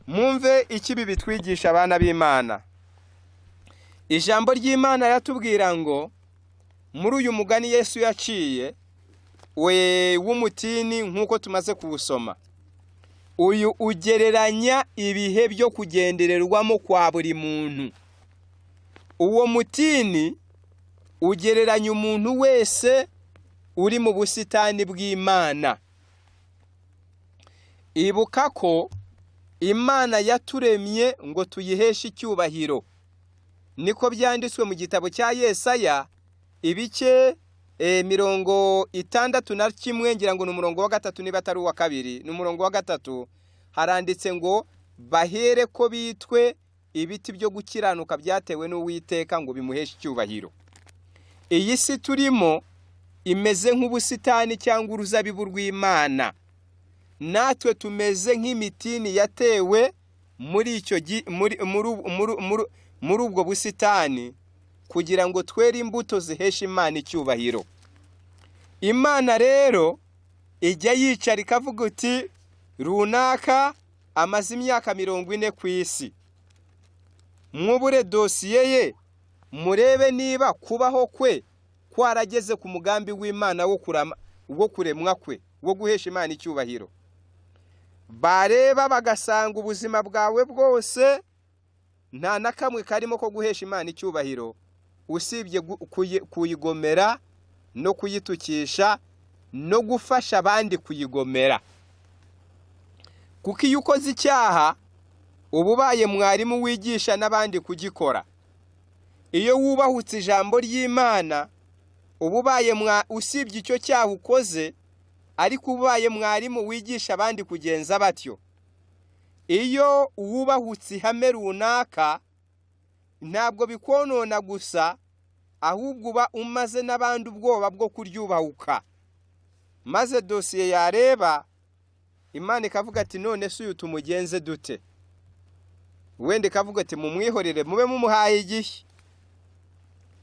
Mwumve ikibi bitwigisha abana b'Imana. Ijambo ry'Imana yatubwira ngo muri uyu mugani Yesu yaciye w'umutini, nk'uko tumaze kuwusoma, uyu ugereranya ibihe byo kugendererwamo kwa buri muntu. Uwo mutini ugereranya umuntu wese uri mu busitani bw'Imana. Ibuka ko Imana yaturemye ngo tuyiheshe icyubahiro. Niko byanditswe mu gitabo cya Yesaya ibice 61, ngira ngo ni umurongo wa 3 niba atari uwa 2, ni umurongo wa 3. Haranditse ngo bahere ko bitwe ibiti byo gukiranuka byatewe n'Uwiteka ngo bimuheshe icyubahiro. Iyi si turimo imeze nk'ubusitani cyangwa uruzabibu rw'Imana. Natwe tumeze nk'imitini yatewe muri ubwo busitani kugira ngo twere imbuto zihesha Imana icyubahiro. Imana rero ijya yicara ikavuga uti, runaka amaze imyaka 40 ku isi, mwubure dosiye ye murebe niba kubaho kwe kwarageze ku mugambi w'Imana wo kuremwa kwe, wo guhesha Imana icyubahiro. Bareba bagasanga ubuzima bwawe bwose nta na kamwe karimo ko guhesha Imana icyubahiro, usibye kuyigomera no kuyitukisha no gufasha abandi kuyigomera. Kuko iyo ukoze icyaha uba ubaye mwarimu wigisha n'abandi kugikora. Iyo wubahutse ijambo ry'Imana uba ubaye usibye icyo cyaha ukoze, ariko ubaye mwarimu wigisha abandi kugenza batyo. Iyo wubahutse ihame runaka ntabwo bikonona gusa, ahubwo uba umaze n'abandi ubwoba bwo kuryubahuka. Maze dosiye yareba Imana ikavuga ati, none se uyu tumugenze dute? Wende ikavuga ati, mumwihorere mube mumuhaye igihe.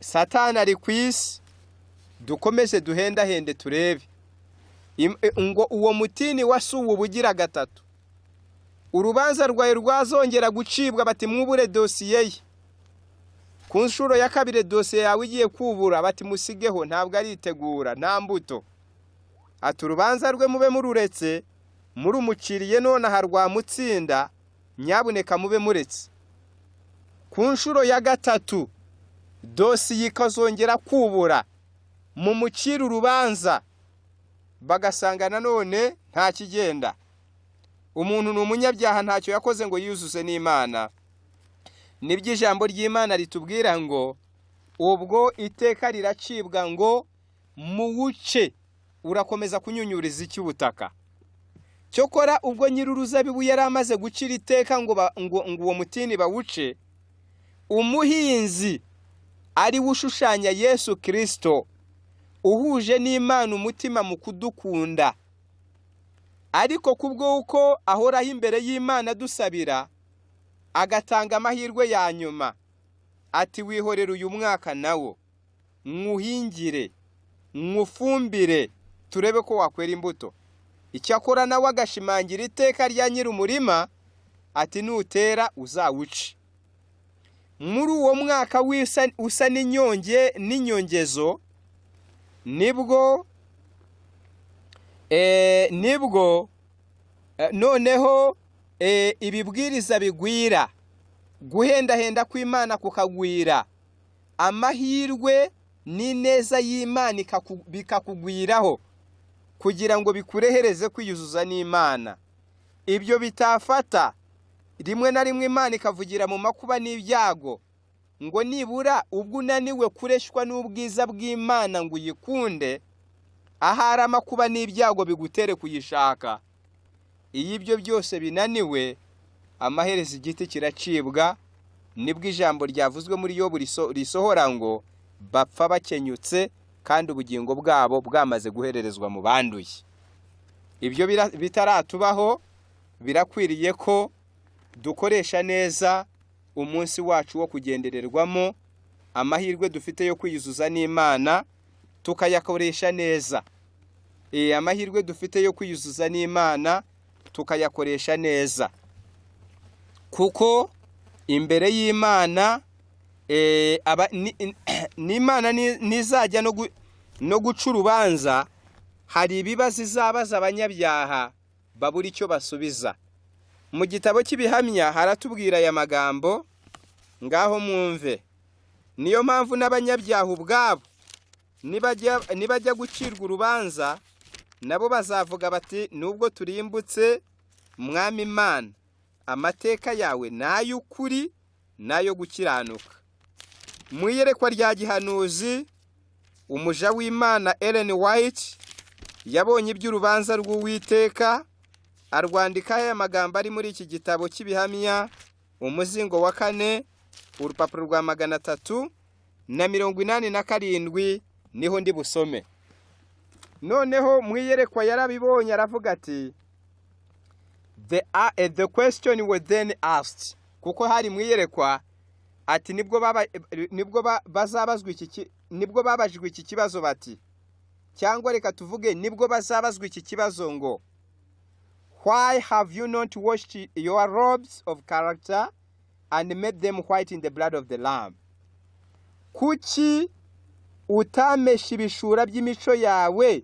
Satani ari ku isi, dukomeze duhendahende turebe. Ngo uwo mutini wasuwe ubugira 3. Urubanza rwawe rwazongera gucibwa, bati mwubure dosiye ye. Ku nshuro ya 2 dosiye yawe igiye kubura, bati musigeho ntabwo aritegura, nta mbuto. Ati urubanza rwe mube mururetse, muri umuciriye none harwa mutsinda, nyabuneka mube muretse. Ku nshuro ya 3 dosiye ikazongera kubura, mu mucira urubanza bagasanga nanone nta kigenda. Umuntu ni umunyabyaha, ntacyo yakoze ngo yuzuze n'Imana. Nibyo ijambo ry'Imana ritubwira ngo ubwo iteka riracibwa ngo muwuce urakomeza kunyunyuriza icy'ubutaka. Cyokora ubwo nyir'uruzabibu yari amaze gucira iteka ngo uwo mutini bawuce, umuhinzi ari ushushanya Yesu Kristo uhuje n'Imana umutima mu kudukunda. Ariko kubwo uko ahoraho imbere y'Imana dusabira, agatanga amahirwe ya nyuma, ati wihorere uyu mwaka nawo, nkuhingire nkufumbire, turebe ko wakwera imbuto. Icyakora nawe agashimangira iteka rya nyir'umurima ati nutera uzawuce. Muri uwo mwaka usa n'inyongezo nibwo noneho ibibwiriza bigwira, guhendahenda kw'Imana kukagwira, amahirwe n'ineza y'Imana bikakugwiraho kugira ngo bikurehereze kwiyuzuza n'Imana. Ibyo bitafata, rimwe na rimwe Imana ikavugira mu makuba n'ibyago ngo nibura ubwo unaniwe kureshwa n'ubwiza bw'Imana ngo uyikunde, ahari amakuba n'ibyago bigutere kuyishaka. Iyo ibyo byose binaniwe, amaherezo igiti kiracibwa, nibwo ijambo ryavuzwe muri Yobu risohora ngo bapfa bakenyutse kandi ubugingo bwabo bwamaze guhererezwa mu banduye. Ibyo bitaratubaho, birakwiriye ko dukoresha neza umunsi wacu wo kugendererwamo, amahirwe dufite yo kwiyuzuza n'Imana tukayakoresha neza. Amahirwe dufite yo kwiyuzuza n'Imana tukayakoresha neza, kuko imbere y'Imana n'Imana nizajya no guca urubanza, hari ibibazo izabaza abanyabyaha babura icyo basubiza. Mu gitabo cy'ibihamya haratubwira aya magambo, ngaho mwumve. Niyo mpamvu n'abanyabyaha ubwabo nibajya gucirwa urubanza, nabo bazavuga bati nubwo turimbutse Mwami Imana, amateka yawe n'ay'ukuri n'ayo gukiranuka. Mu iyerekwa rya gihanuzi, umuja w'Imana Ellen White yabonye iby'urubanza rw'Uwiteka, arwandika aya magambo ari muri iki gitabo cy'ibihamya, umuzingo wa 4, urupapuro rwa 387, niho ndi busome. Noneho mu iyerekwa yarabibonye, aravuga ati the question was then asked, kuko hari mu iyerekwa ati nibwo babajwe iki kibazo bati, cyangwa reka tuvuge nibwo bazabazwa iki kibazo ngo why have you not washed your robes of character and made them white in the blood of the Lamb? Kuki utamesha ibishura by'imico yawe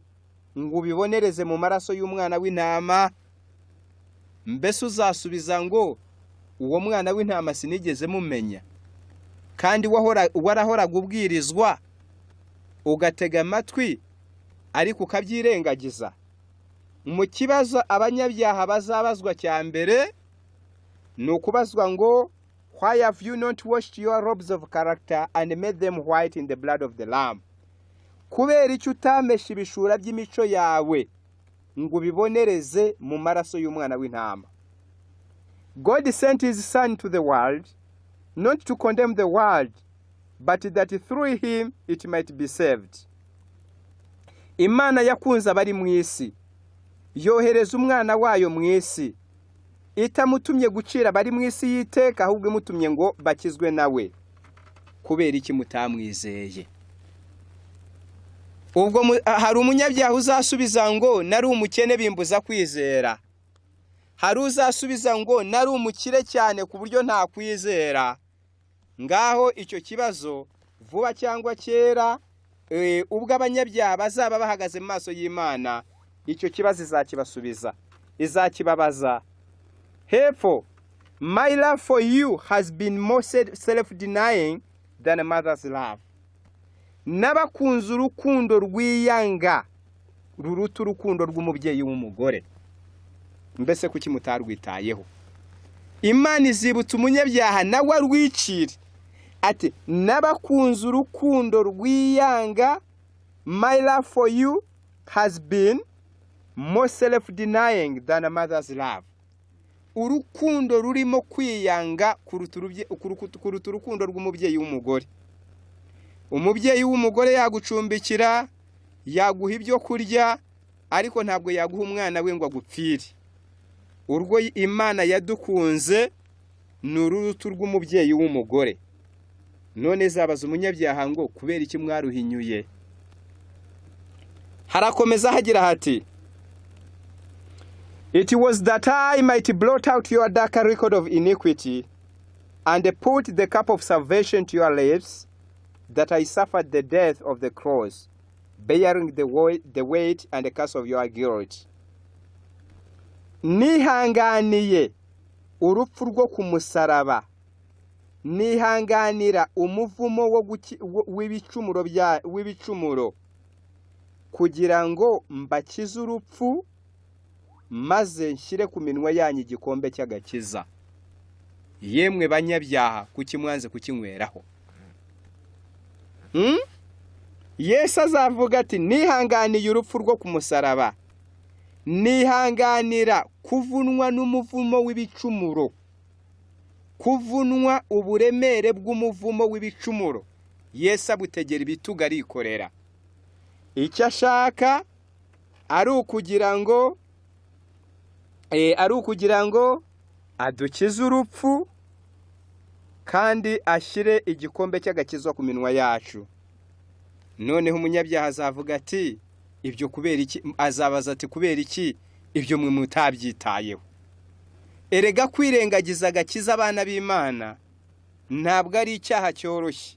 ngo ubibonereze mu maraso y'umwana w'intama? Mbese uzasubiza ngo uwo mwana w'intama sinigeze mumenya, kandi warahoraga ubwirizwa ugatega amatwi ariko ukabyirengagiza? Mu kibazo abanyabyaha bazabazwa cya mbere ni ukubazwa ngo why have you not washed your robes of character and made them white in the blood of the Lamb? Kubera icyo utamesha ibishura by'imico yawe ngo ubibonereze mu maraso y'umwana w'intama. God sent his son to the world not to condemn the world, but that through him it might be saved. Imana yakunze abari mu isi, yohereza umwana wayo mu isi, itamutumye gucira abari mu isi y'iteka, ahubwo imutumye ngo bakizwe nawe. Kubera iki mutamwizeye? Ubwo hari umunyabyaha uzasubiza ngo nari umukene bimbuza kwizera, hari uzasubiza ngo nari umukire cyane ku buryo nta kwizera. Ngaho icyo kibazo vuba cyangwa kera, ubwo abanyabyaha bazaba bahagaze mu maso y'Imana, icyo kibazo izakibabaza. Hepfo, my love for you has been more self-denying than a mother's love. Nabakunze urukundo rwiyanga ruruta urukundo rw'umubyeyi w'umugore. Mbese kuki mutarwitayeho? Imana izibutsa umunyabyaha nawe arwicire ati nabakunze urukundo rwiyanga, my love for you has been more self-denying than a mother's love. Urukundo rurimo kwiyanga kuruta urukundo rw'umubyeyi w'umugore. Umubyeyi w'umugore yagucumbikira, yaguha ibyo kurya, ariko ntabwo yaguha umwana we ngo agupfire. Urwo Imana yadukunze ni ururutu rw'umubyeyi w'umugore. None zabaza umunyabyaha ngo kubera iki mwaruhinyuye? harakomeza hagira hati, it was that I might blot out your dark record of iniquity and put the cup of salvation to your lips, that I suffered the death of the cross, bearing the weight and the curse of your guilt. Nihanganiye urupfu rwo ku musaraba, nihanganira umuvumo w'ibicumuro kugira ngo mbakize urupfu, maze nshyire ku minwa yanyu igikombe cy'agakiza. Yemwe banyabyaha, kuki mwanze kukinyweraho? Yesu azavuga ati, nihanganiye urupfu rwo ku musaraba, nihanganira kuvunwa n'umuvumo w'ibicumuro, kuvunwa uburemere bw'umuvumo w'ibicumuro. Yesu abutegera ibitugu arikorera. Icyo ashaka ari ukugira ngo adukize urupfu kandi ashyire igikombe cy'agakiza ku minwa yacu. Noneho umunyabyaha azavuga ati, ibyo kubera iki? Azabaza ati, kubera iki ibyo mwe mutabyitayeho? Erega kwirengagiza agakiza abana b'Imana ntabwo ari icyaha cyoroshye,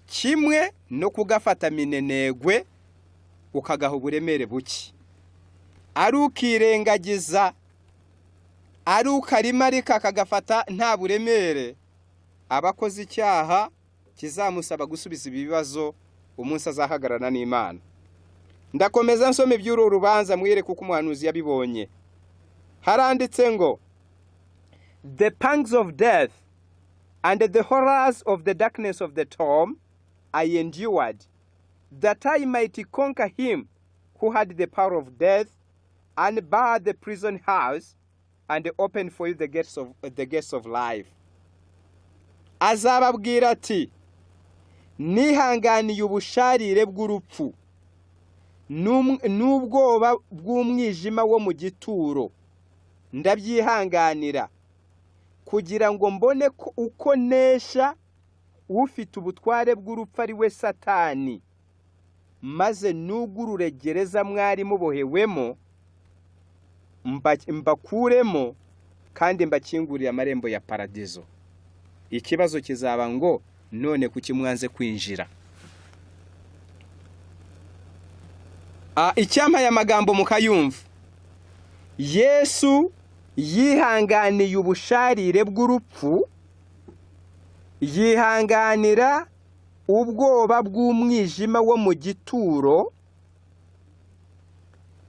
kimwe no kugafata minenegwe ukagaha uburemere buke. Ari ukirengagiza, ari ukarimarika akagafata nta buremere, abakoze icyaha kizamusaba gusubiza ibibazo umunsi azahagarana n'Imana. Ndakomeza nsome iby'uru rubanza mwire kuko umuhanuzi yabibonye. Haranditse ngo, the pangs of death and the horrors of the darkness of the tomb I endured, that I might conquer him who had the power of death, and bar the prison house, and open for you the gates of life. Azababwira ati, nihanganiye ubusharire bw'urupfu n'ubwoba bw'umwijima wo mu gituro, ndabyihanganira kugira ngo mbone uko nesha ufite ubutware bw'urupfu ari we Satani, maze nugurure gereza mwari mubohewemo, mbakuremo kandi mbakinguriye amarembo ya paradizo. Ikibazo kizaba ngo, none kuki mwanze kwinjira? Icyampa amagambo mukayumva. Yesu yihanganiye ubusharire bw'urupfu, yihanganira ubwoba bw'umwijima wo mu gituro,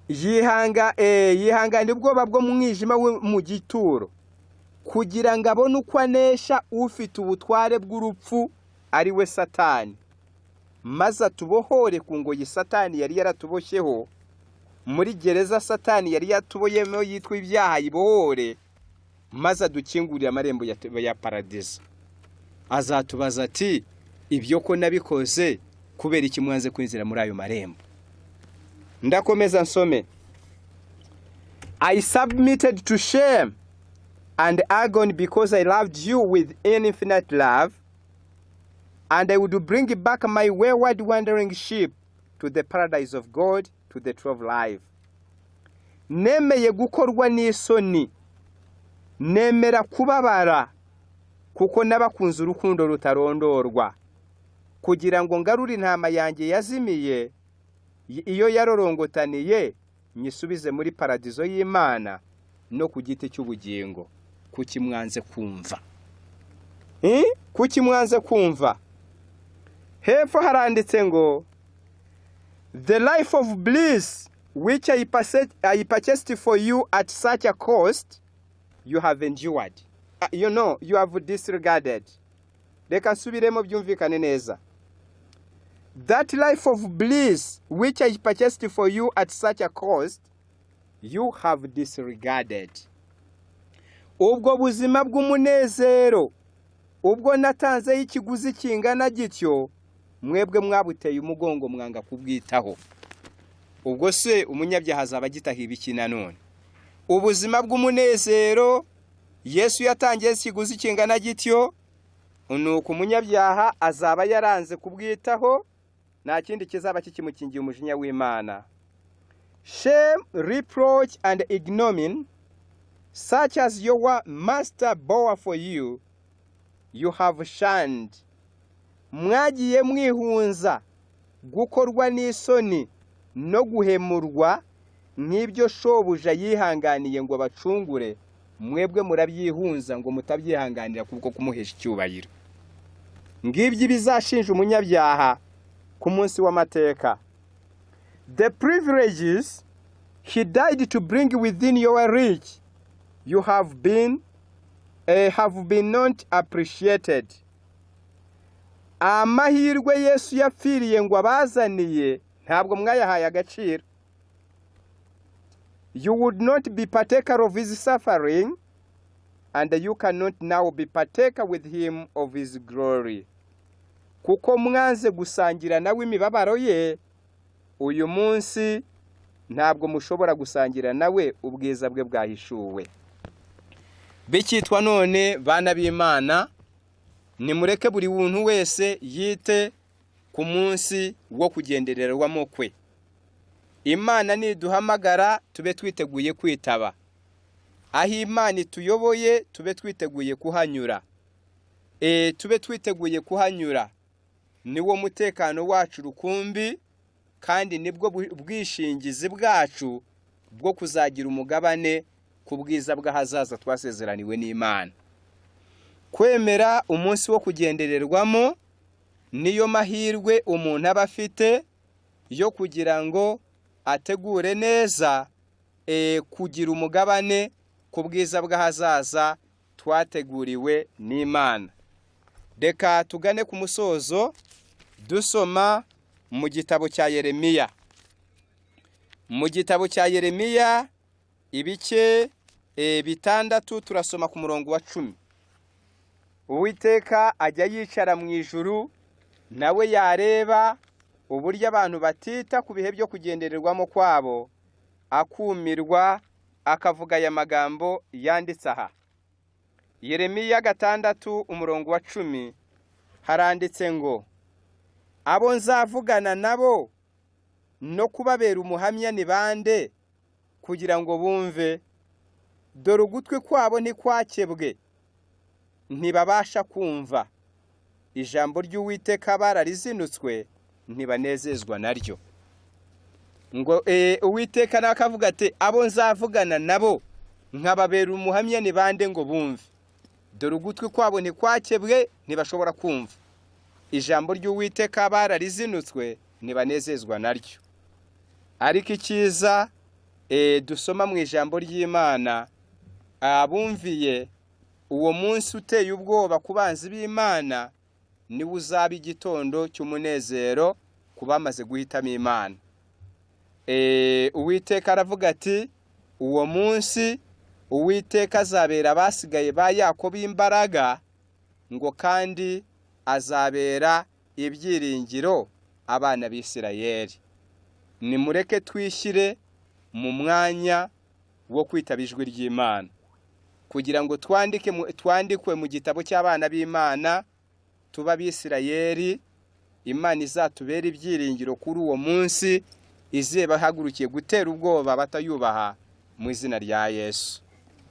yihanganira ubwoba bwo mu mwijima wo mu gituro kugira ngo abone uko anesha ufite ubutware bw'urupfu ari we Satani, maze atubohore ku ngoyi Satani yari yaratuboshyeho, muri gereza Satani yari yatuboyemo yitwa ibyaha yibohore, maze adukingurire amarembo ya paradizo. Azatubaza ati, ibyo ko nabikoze kubera iki mwanze kwinjira muri ayo marembo? Ndakomeza nsome. I submitted to shame and agony because I loved you with an infinite love, and I would bring back my wayward wandering sheep to the paradise of God, to the tree of life. Nemeye gukorwa n'isoni, nemera kubabara, kuko nabakunze urukundo rutarondorwa, kugira ngo ngarure intama yanjye yazimiye, iyo yarorongotaniye nyisubize muri paradizo y'Imana no ku giti cy'ubugingo. Kuki mwanze kumva? Kuki mwanze kumva? Hepfo haranditse ngo, the life of bliss which I purchased for you at such a cost, you have endured. You have disregarded. Reka nsubiremo byumvikane neza. That life of bliss which I purchased for you at such a cost, you have disregarded. Ubwo buzima bw'umunezero, ubwo natanze ikiguzi kingana gityo, mwebwe mwabuteye umugongo mwanga kubwitaho. Ubwo se umunyabyaha azaba agitahiba iki nanone? Ubuzima bw'umunezero Yesu yatangiye ikiguzi kingana gityo, nuko umunyabyaha azaba yaranze kubwitaho, nta kindi kizaba kikimukingiye umujinya w'Imana. Shame, reproach and ignominy, such as your master bore for you, you have shunned. Mwagiye mwihunza gukorwa n'isoni no guhemurwa nk'ibyo shobuja yihanganiye ngo bacungure, mwebwe murabyihunza ngo mutabyihanganira kuko kumuhesha icyubahiro. Ngibyo bizashinja umunyabyaha ku munsi w'amateka. The privileges he died to bring within your reach, you have been not appreciated. Amahirwe Yesu yapfiriye ngo abazaniye ntabwo mwayahaye agaciro. You would not be partaker of his suffering, and you cannot now be partaker with him of his glory. Kuko mwanze gusangira nawe imibabaro ye, uyu munsi ntabwo mushobora gusangira nawe ubwiza bwe bwahishuwe. Bikitwa none bana b'Imana, nimureke buri muntu wese yite ku munsi wo kugendererwamo kwe. Imana niduhamagara tube twiteguye kwitaba. Aho Imana ituyoboye tube twiteguye kuhanyura. Tube twiteguye kuhanyura. Niwo mutekano wacu rukumbi, kandi nibwo bwishingizi bwacu bwo kuzagira umugabane ku bwiza bw'ahazaza twasezeraniwe n'Imana. Kwemera umunsi wo kugendererwamo niyo mahirwe umuntu aba afite yo kugira ngo ategure neza kugira umugabane ku bwiza bw'ahazaza twateguriwe n'Imana. Reka tugane ku musozo dusoma mu gitabo cya Yeremiya. Mu gitabo cya Yeremiya ibice 6 turasoma ku murongo wa 10. Uwiteka ajya yicara mu ijuru, nawe yareba uburyo abantu batita ku bihe byo kugendererwamo kwabo, akumirwa, akavuga aya magambo yanditse aha. Yeremiya 6 umurongo wa 10 haranditse ngo, abo nzavugana nabo no kubabera umuhamya ni bande kugira ngo bumve? Dore ugutwi kwabo ntikwakebwe, ntibabasha kumva. Ijambo ry'Uwiteka bararizinutswe, ntibanezezwa naryo. Ngo Uwiteka nakavuga ati, abo nzavugana nabo nkababera umuhamya ni bande ngo bumve? Dore ugutwi kwabo ntikwakebwe, ntibashobora kumva. Ijambo ry'Uwiteka bararizinutswe, ntibanezezwa naryo. Ariko icyiza dusoma mu ijambo ry'Imana, abumviye uwo munsi uteye ubwoba ku banzi b'Imana ni uzaba igitondo cy'umunezero kubamaze guhitamo Imana. Uwiteka aravuga ati, uwo munsi Uwiteka azabera abasigaye ba Yakobo imbaraga, ngo kandi azabera ibyiringiro abana b'Isirayeli. Nimureke twishyire mu mwanya wo kwitaba ijwi ry'Imana, kugira ngo twandikwe mu gitabo cy'abana b'Imana, tuba b'Isirayeli. Imana izatubera ibyiringiro kuri uwo munsi, izeba hagurukiye gutera ubwoba batayubaha, mu izina rya Yesu.